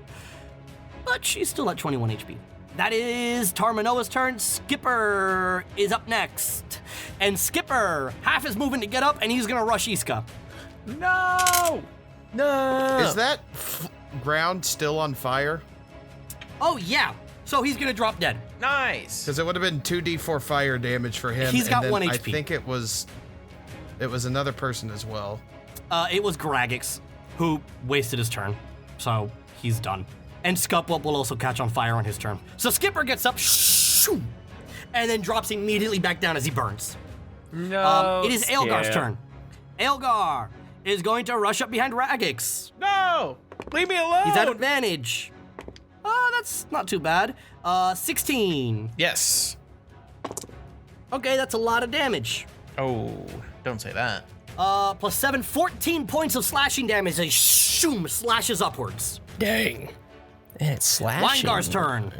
But she's still at 21 HP. That is Manoa's turn. Skipper is up next. And Skipper, half is moving to get up, and he's gonna rush Iska. No! Is that ground still on fire? Oh, yeah. So he's gonna drop dead. Nice. Because it would have been 2d4 fire damage for him. He's got and then 1 I HP. think it was another person as well. It was Raggax who wasted his turn, so he's done. And Scupwup will also catch on fire on his turn. So Skipper gets up, and then drops immediately back down as he burns. No. It is Aelgar's Skip. turn. Aelgar is going to rush up behind Raggax. No! Leave me alone! He's at advantage. That's not too bad. 16. Yes. Okay, that's a lot of damage. Oh, don't say that. plus 7, 14 points of slashing damage as he slashes upwards. Dang. And it's slashing. Weingar's turn.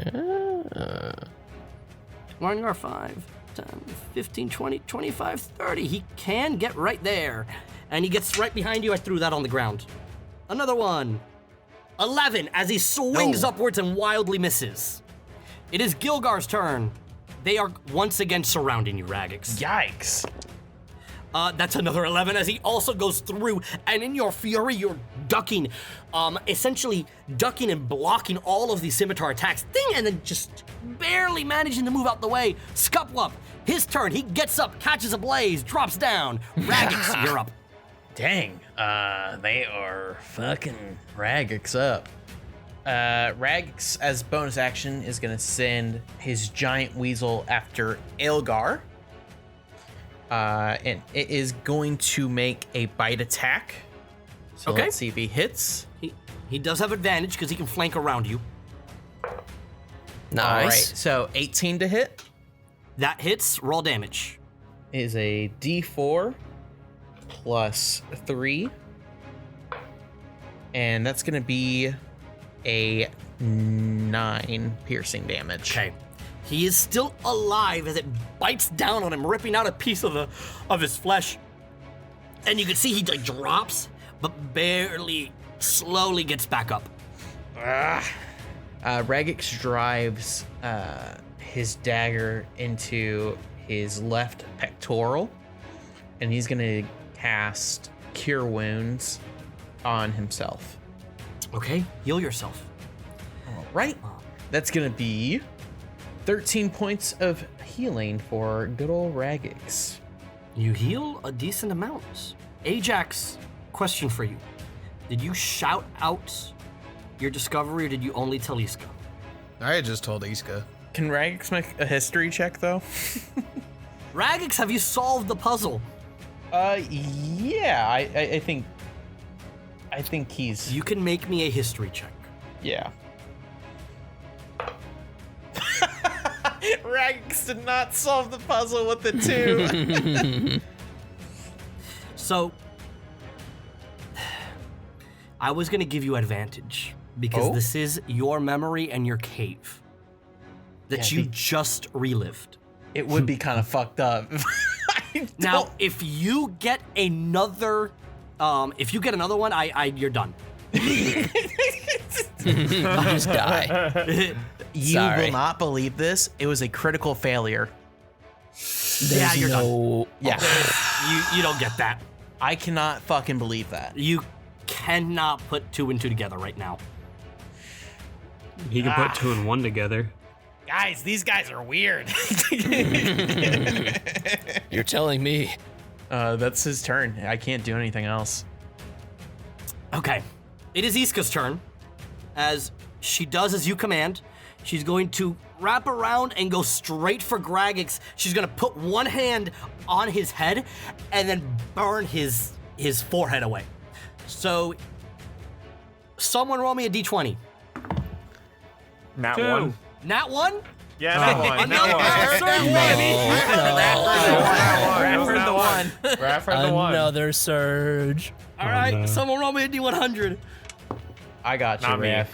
Weingar 5, 10, 15, 20, 25, 30. He can get right there. And he gets right behind you. I threw that on the ground. Another one. 11 as he swings upwards and wildly misses. It is Gilgar's turn. They are once again surrounding you, Raggax. Yikes. That's another 11 as he also goes through, and in your fury, you're ducking, essentially ducking and blocking all of these scimitar attacks. Ding, and then just barely managing to move out the way. Scupwup, his turn. He gets up, catches a blaze, drops down. Raggax, you're up. Dang. They are fucking Raggax up. Raggax, as bonus action, is gonna send his giant weasel after Elgar. And it is going to make a bite attack. So Okay. let's see if he hits. He does have advantage because he can flank around you. Nice. All right, so 18 to hit That hits, roll damage. is a D4 plus 3. And that's going to be a 9 piercing damage. Okay. He is still alive as it bites down on him, ripping out a piece of his flesh. And you can see he like drops, but barely, slowly gets back up. Raggax drives his dagger into his left pectoral, and he's gonna cast Cure Wounds on himself. Okay, heal yourself. All right, that's gonna be 13 points of healing for good old Raggax. You heal a decent amount. Ajax, question for you. Did you shout out your discovery, or did you only tell Iska? I had just told Iska. Can Raggax make a history check though? Raggax, have you solved the puzzle? Yeah, I think he's You can make me a history check. yeah. Raggax did not solve the puzzle with the 2. So, I was gonna give you advantage because Oh? this is your memory and your cave that Yeah, you the- just relived. It would be kind of fucked up. Now, if you get another one, you're done. I'll just die. You Sorry. will not believe this. It was a critical failure. Yeah, you're done. no. Yeah. You don't get that. I cannot fucking believe that. You cannot put 2 and 2 together right now. He can put 2 and 1 together. Guys, these guys are weird. You're telling me. That's his turn. I can't do anything else. Okay, it is Iska's turn. As she does as you command, she's going to wrap around and go straight for Raggax. She's gonna put one hand on his head and then burn his forehead away. So, someone roll me a d20. Nat 2. 1. Nat 1? Yeah, Nat 1. Another surge Bradford the one. Bradford the 1. Another surge. All right, no. someone roll me a d100. I got you, Not me. Raph.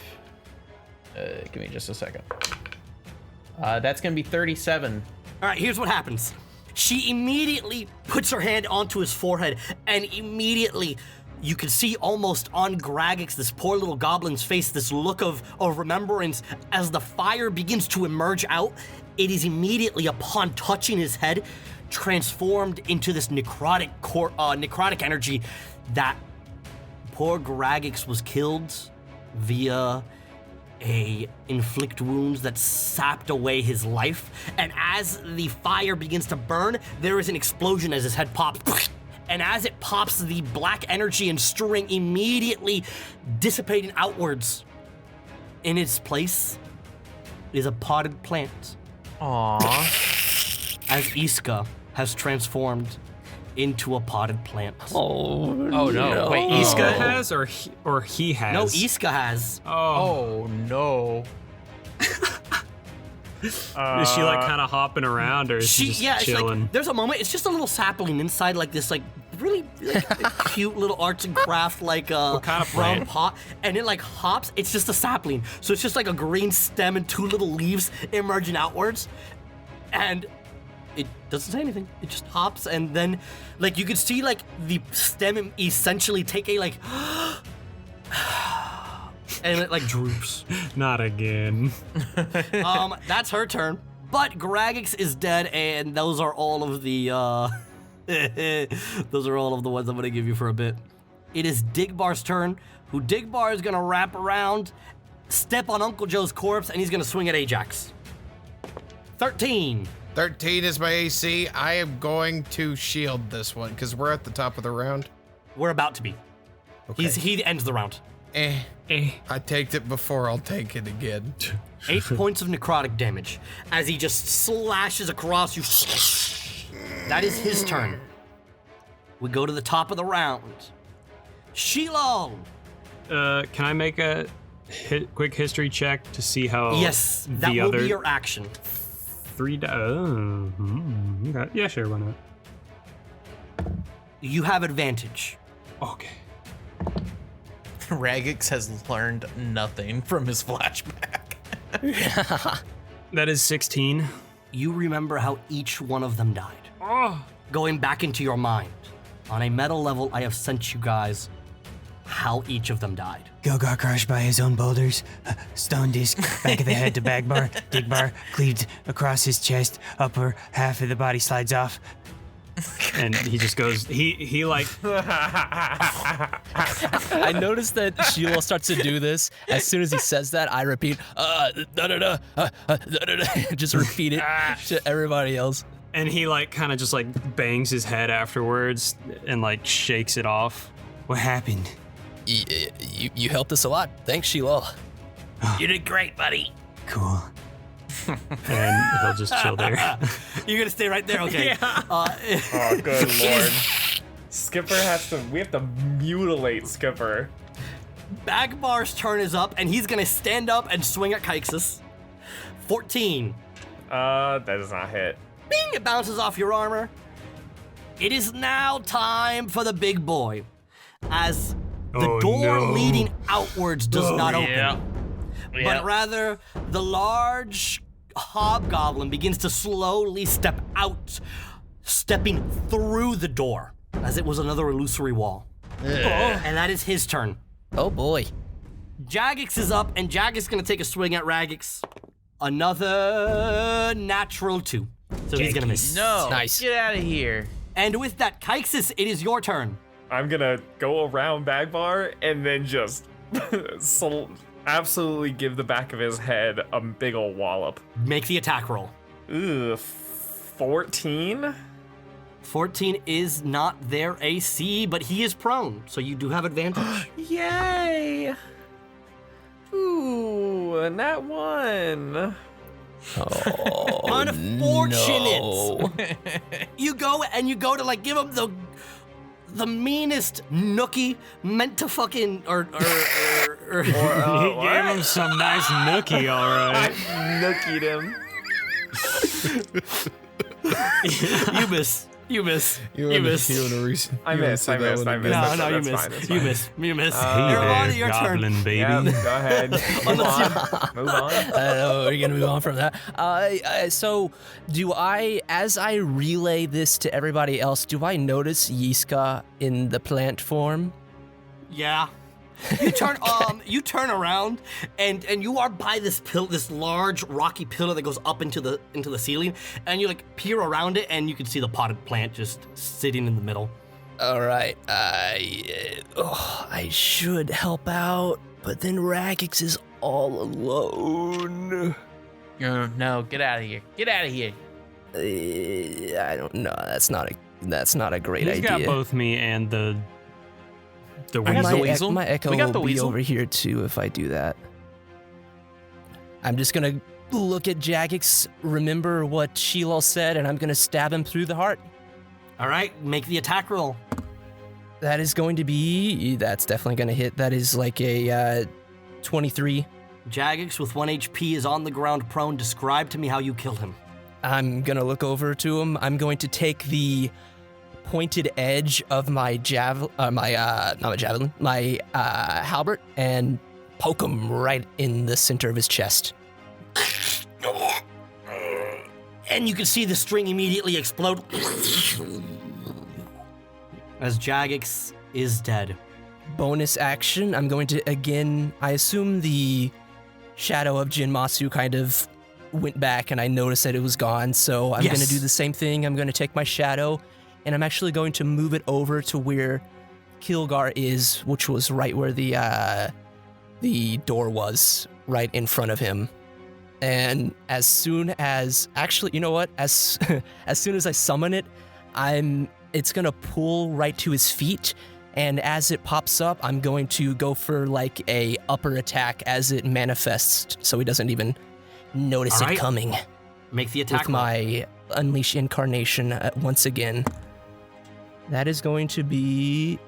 Give me just a second. That's gonna be 37. All right, here's what happens. She immediately puts her hand onto his forehead, and immediately you can see almost on Raggax, this poor little goblin's face, this look of remembrance as the fire begins to emerge out. It is immediately, upon touching his head, transformed into this necrotic energy that poor Raggax was killed via a inflict wounds that sapped away his life. And as the fire begins to burn, there is an explosion as his head pops. And as it pops, the black energy and string immediately dissipating outwards. In its place is a potted plant, Aww. as Iska has transformed into a potted plant. Oh, Oh no. Wait, Iska Iska has or he has? No, Iska has. Oh no. Is she like kind of hopping around or is she just It's chilling? like, there's a moment, it's just a little sapling inside like this like really cute little arts and craft like What kind of brown plant? pot, and it like hops. It's just a sapling, so it's just like a green stem and 2 little leaves emerging outwards, and it doesn't say anything. It just hops, and then like you could see like the stem essentially take a like, and it like droops. Not again. That's her turn. But Raggax is dead, and those are all of the those are all of the ones I'm gonna give you for a bit. It is Digbar's turn, who Digbar is gonna wrap around, step on Uncle Joe's corpse, and he's gonna swing at Ajax. 13. 13 is my AC. I am going to shield this one because we're at the top of the round. We're about to be. Okay. He ends the round. I taked it before, I'll take it again. 8 points of necrotic damage as he just slashes across you. That is his turn. We go to the top of the round. Sheelal. Can I make a quick history check to see how? Yes, that the will other be your action. 3. Okay. Yeah, sure. Why not? You have advantage. Okay. Raggax has learned nothing from his flashback. That is 16. You remember how each one of them died. Oh. Going back into your mind. On a meta level, I have sent you guys how each of them died. Gil got crushed by his own boulders. Stone disc, back of the head to Bagbar. Digbar cleaved across his chest. Upper half of the body slides off. And he just goes. He like. I noticed that Sheelal starts to do this. As soon as he says that, I repeat, just repeat it to everybody else. And he like kind of just like bangs his head afterwards and like shakes it off. What happened? You helped us a lot. Thanks, Sheelal. You did great, buddy. Cool. And he'll just chill there. You're gonna stay right there, okay? Yeah. Oh, good lord. Skipper we have to mutilate Skipper. Bagbar's turn is up, and he's gonna stand up and swing at Kaixus. 14. That does not hit. Bing! It bounces off your armor. It is now time for the big boy. As the door leading outwards does not open. But rather, the large hobgoblin begins to slowly step out, stepping through the door, as it was another illusory wall. And that is his turn. Oh boy. Jagex is up, and Jagex is gonna take a swing at Raggax. Another natural 2. So he's gonna miss. No. Nice. Get out of here. And with that, Kaixus, it is your turn. I'm gonna go around Bagbar and then just absolutely give the back of his head a big ol' wallop. Make the attack roll. Ugh, 14? 14 is not their AC, but he is prone, so you do have advantage. Yay! Ooh, a nat 1. Oh, Unfortunate. no. You go to like give him the meanest nookie meant to fucking or He gave him some nice nookie, all I right. nookied him. You miss. You miss. You You and miss. You and a reason. I you missed, answered I that missed, one I again. missed. No, you That's miss. fine, that's You fine. miss. You miss. Hey Aaravani, there, your turn. goblin baby. Yeah, go ahead. Move on. Move on. We're gonna move on from that. So, as I relay this to everybody else, do I notice Yiska in the plant form? Yeah. You turn around and you are by this large rocky pillar that goes up into the ceiling, and you like peer around it, and you can see the potted plant just sitting in the middle. All right, I should help out, but then Raggax is all alone. No, get out of here. Get out of here. I don't know. That's not a great He's idea. got both me and the I got the weasel. weasel. My echo We got the will be weasel. over here too if I do that. I'm just gonna look at Jagex, remember what Sheelal said, and I'm gonna stab him through the heart. All right, make the attack roll. That's definitely gonna hit. That is like a 23. Jagex with 1 HP is on the ground prone. Describe to me how you killed him. I'm gonna look over to him. I'm going to take the pointed edge of my halberd and poke him right in the center of his chest. And you can see the string immediately explode as Jagex is dead. Bonus action, I'm going to, again, I assume the shadow of Jinmasu kind of went back and I noticed that it was gone, so I'm going to do the same thing. I'm going to take my shadow and I'm actually going to move it over to where Kilgar is, which was right where the door was, right in front of him. And as soon as, actually, you know what? As soon as I summon it, it's gonna pull right to his feet. And as it pops up, I'm going to go for like a upper attack as it manifests, so he doesn't even notice it coming. Make the attack with my Unleash Incarnation once again. That is going to be,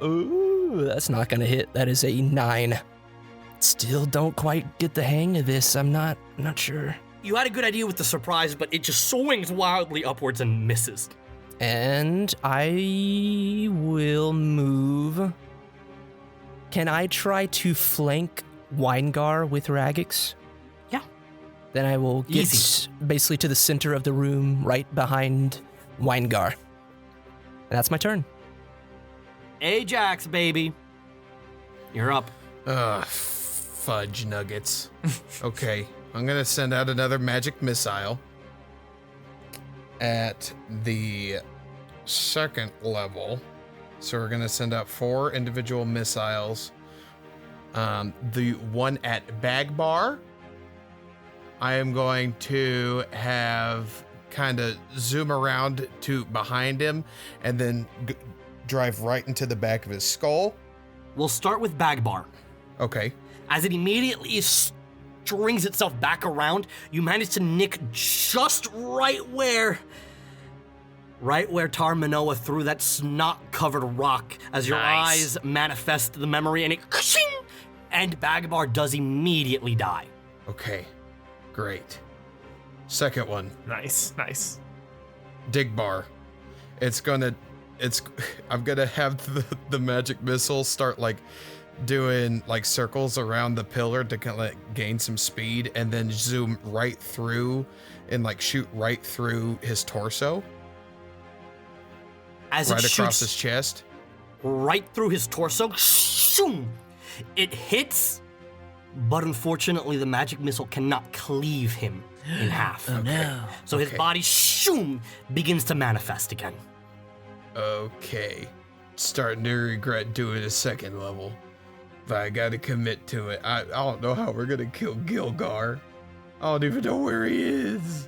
ooh, that's not gonna hit. That is a 9. Still don't quite get the hang of this. I'm not sure. You had a good idea with the surprise, but it just swings wildly upwards and misses. And I will move. Can I try to flank Winegar with Raggax? Yeah. Then I will get basically to the center of the room, right behind Winegar. And that's my turn. Ajax, baby. You're up. Fudge nuggets. Okay, I'm gonna send out another magic missile at the 2nd level. So we're gonna send out 4 individual missiles. The one at Bagbar, I am going to have kind of zoom around to behind him and then drive right into the back of his skull. We'll start with Bagbar. Okay. As it immediately strings itself back around, you manage to nick just right where Tar Manoa threw that snot-covered rock as your eyes manifest the memory, and and Bagbar does immediately die. Okay, great. Second one. Nice. Digbar. I'm gonna have the magic missile start like doing like circles around the pillar to kind of like gain some speed, and then zoom right through and like shoot right through his torso. As right it across shoots his chest. right through his torso. It hits, but unfortunately the magic missile cannot cleave him in half. No. So his body begins to manifest again. Okay. Starting to regret doing a 2nd level. But I gotta commit to it. I don't know how we're gonna kill Gilgar. I don't even know where he is.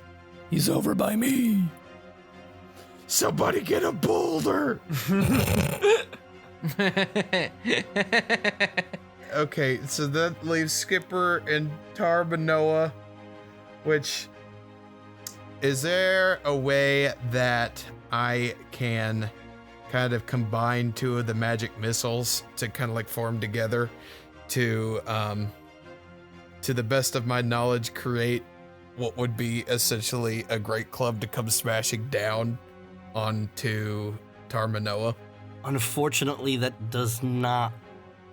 He's over by me. Somebody get a boulder. Okay, so that leaves Skipper and Tar Manoa, which, is there a way that I can kind of combine 2 of the magic missiles to kind of like form together to the best of my knowledge, create what would be essentially a great club to come smashing down onto Tar Manoa? Unfortunately, that does not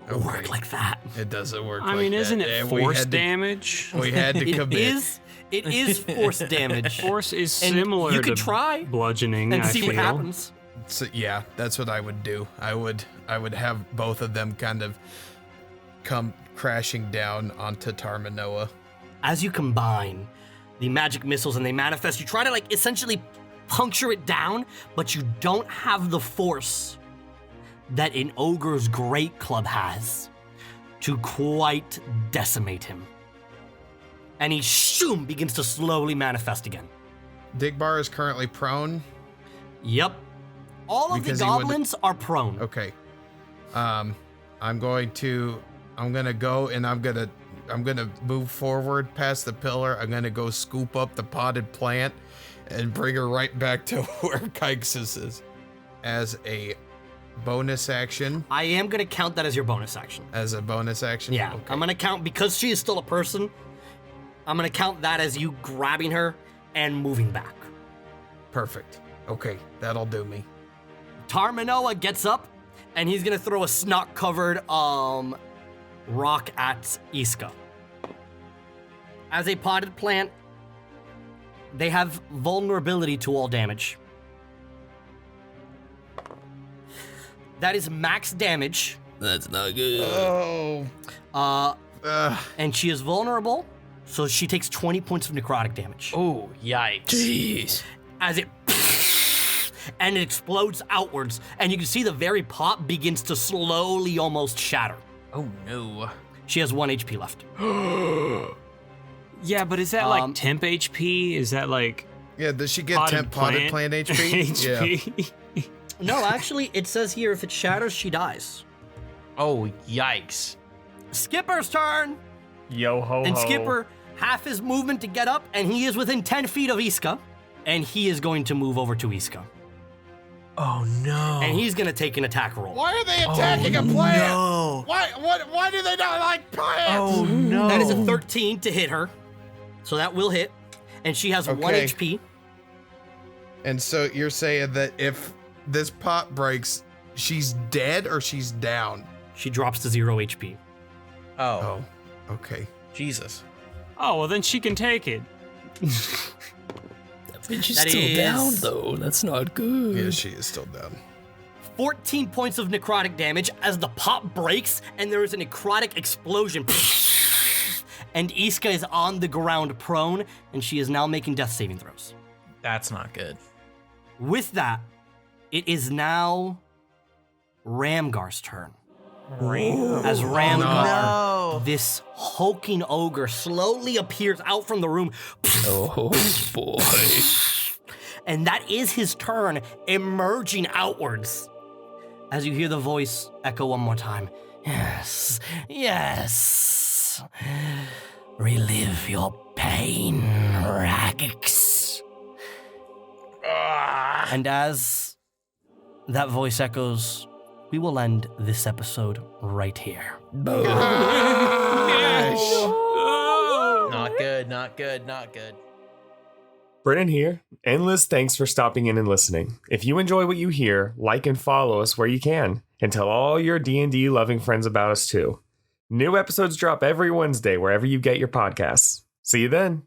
work like that. It doesn't work like I that. mean, isn't it And force damage? We had to commit. It is force damage. Force is And similar you to could try bludgeoning, and I see what feel. happens. So, yeah, that's what I would do. I would have both of them kind of come crashing down onto Tar Manoa. As you combine the magic missiles and they manifest, you try to like essentially puncture it down, but you don't have the force that an ogre's great club has to quite decimate him. And he begins to slowly manifest again. Digbar is currently prone. Yep. All of Because the he would- goblins are prone. Okay. I'm gonna go and I'm gonna move forward past the pillar. I'm gonna go scoop up the potted plant and bring her right back to where Kaixus is. As a bonus action. I am going to count that as your bonus action. As a bonus action? Yeah. Okay. I'm going to count, because she is still a person, I'm going to count that as you grabbing her and moving back. Perfect. Okay, that'll do me. Tarmanoa gets up, and he's gonna throw a snot-covered rock at Iska. As a potted plant, they have vulnerability to all damage. That is max damage. That's not good. Oh. And she is vulnerable, so she takes 20 points of necrotic damage. Oh, yikes. Jeez. As it and it explodes outwards, and you can see the very pot begins to slowly almost shatter. Oh, no. She has 1 HP left. Yeah, but is that like temp HP? Is that like Yeah, does she get potted potted plant HP? HP? No, actually, it says here if it shatters, she dies. Oh, yikes. Skipper's turn! Yo ho And ho. Skipper, half his movement to get up, and he is within 10 feet of Iska. And he is going to move over to Iska. Oh, no. And he's going to take an attack roll. Why are they attacking a plant? No. Why do they not like plants? Oh, no. That is a 13 to hit her. So that will hit. And she has 1 Okay. HP. And so you're saying that if this pot breaks, she's dead or she's down? She drops to 0 HP. Oh, Okay. Jesus. Oh, well, then she can take it. But she's That still is- down, though. That's not good. Yeah, she is still down. 14 points of necrotic damage as the pot breaks and there is a necrotic explosion. And Iska is on the ground prone, and she is now making death saving throws. That's not good. With that, it is now Ramgar's turn. As Ramgar, this hulking ogre, slowly appears out from the room. Oh, boy. And that is his turn, emerging outwards. As you hear the voice echo one more time. Yes, yes. Relive your pain, Raggax. And as that voice echoes, we will end this episode right here. Not good, not good, not good. Brennen here. Endless thanks for stopping in and listening. If you enjoy what you hear, like and follow us where you can, and tell all your D&D loving friends about us too. New episodes drop every Wednesday wherever you get your podcasts. See you then.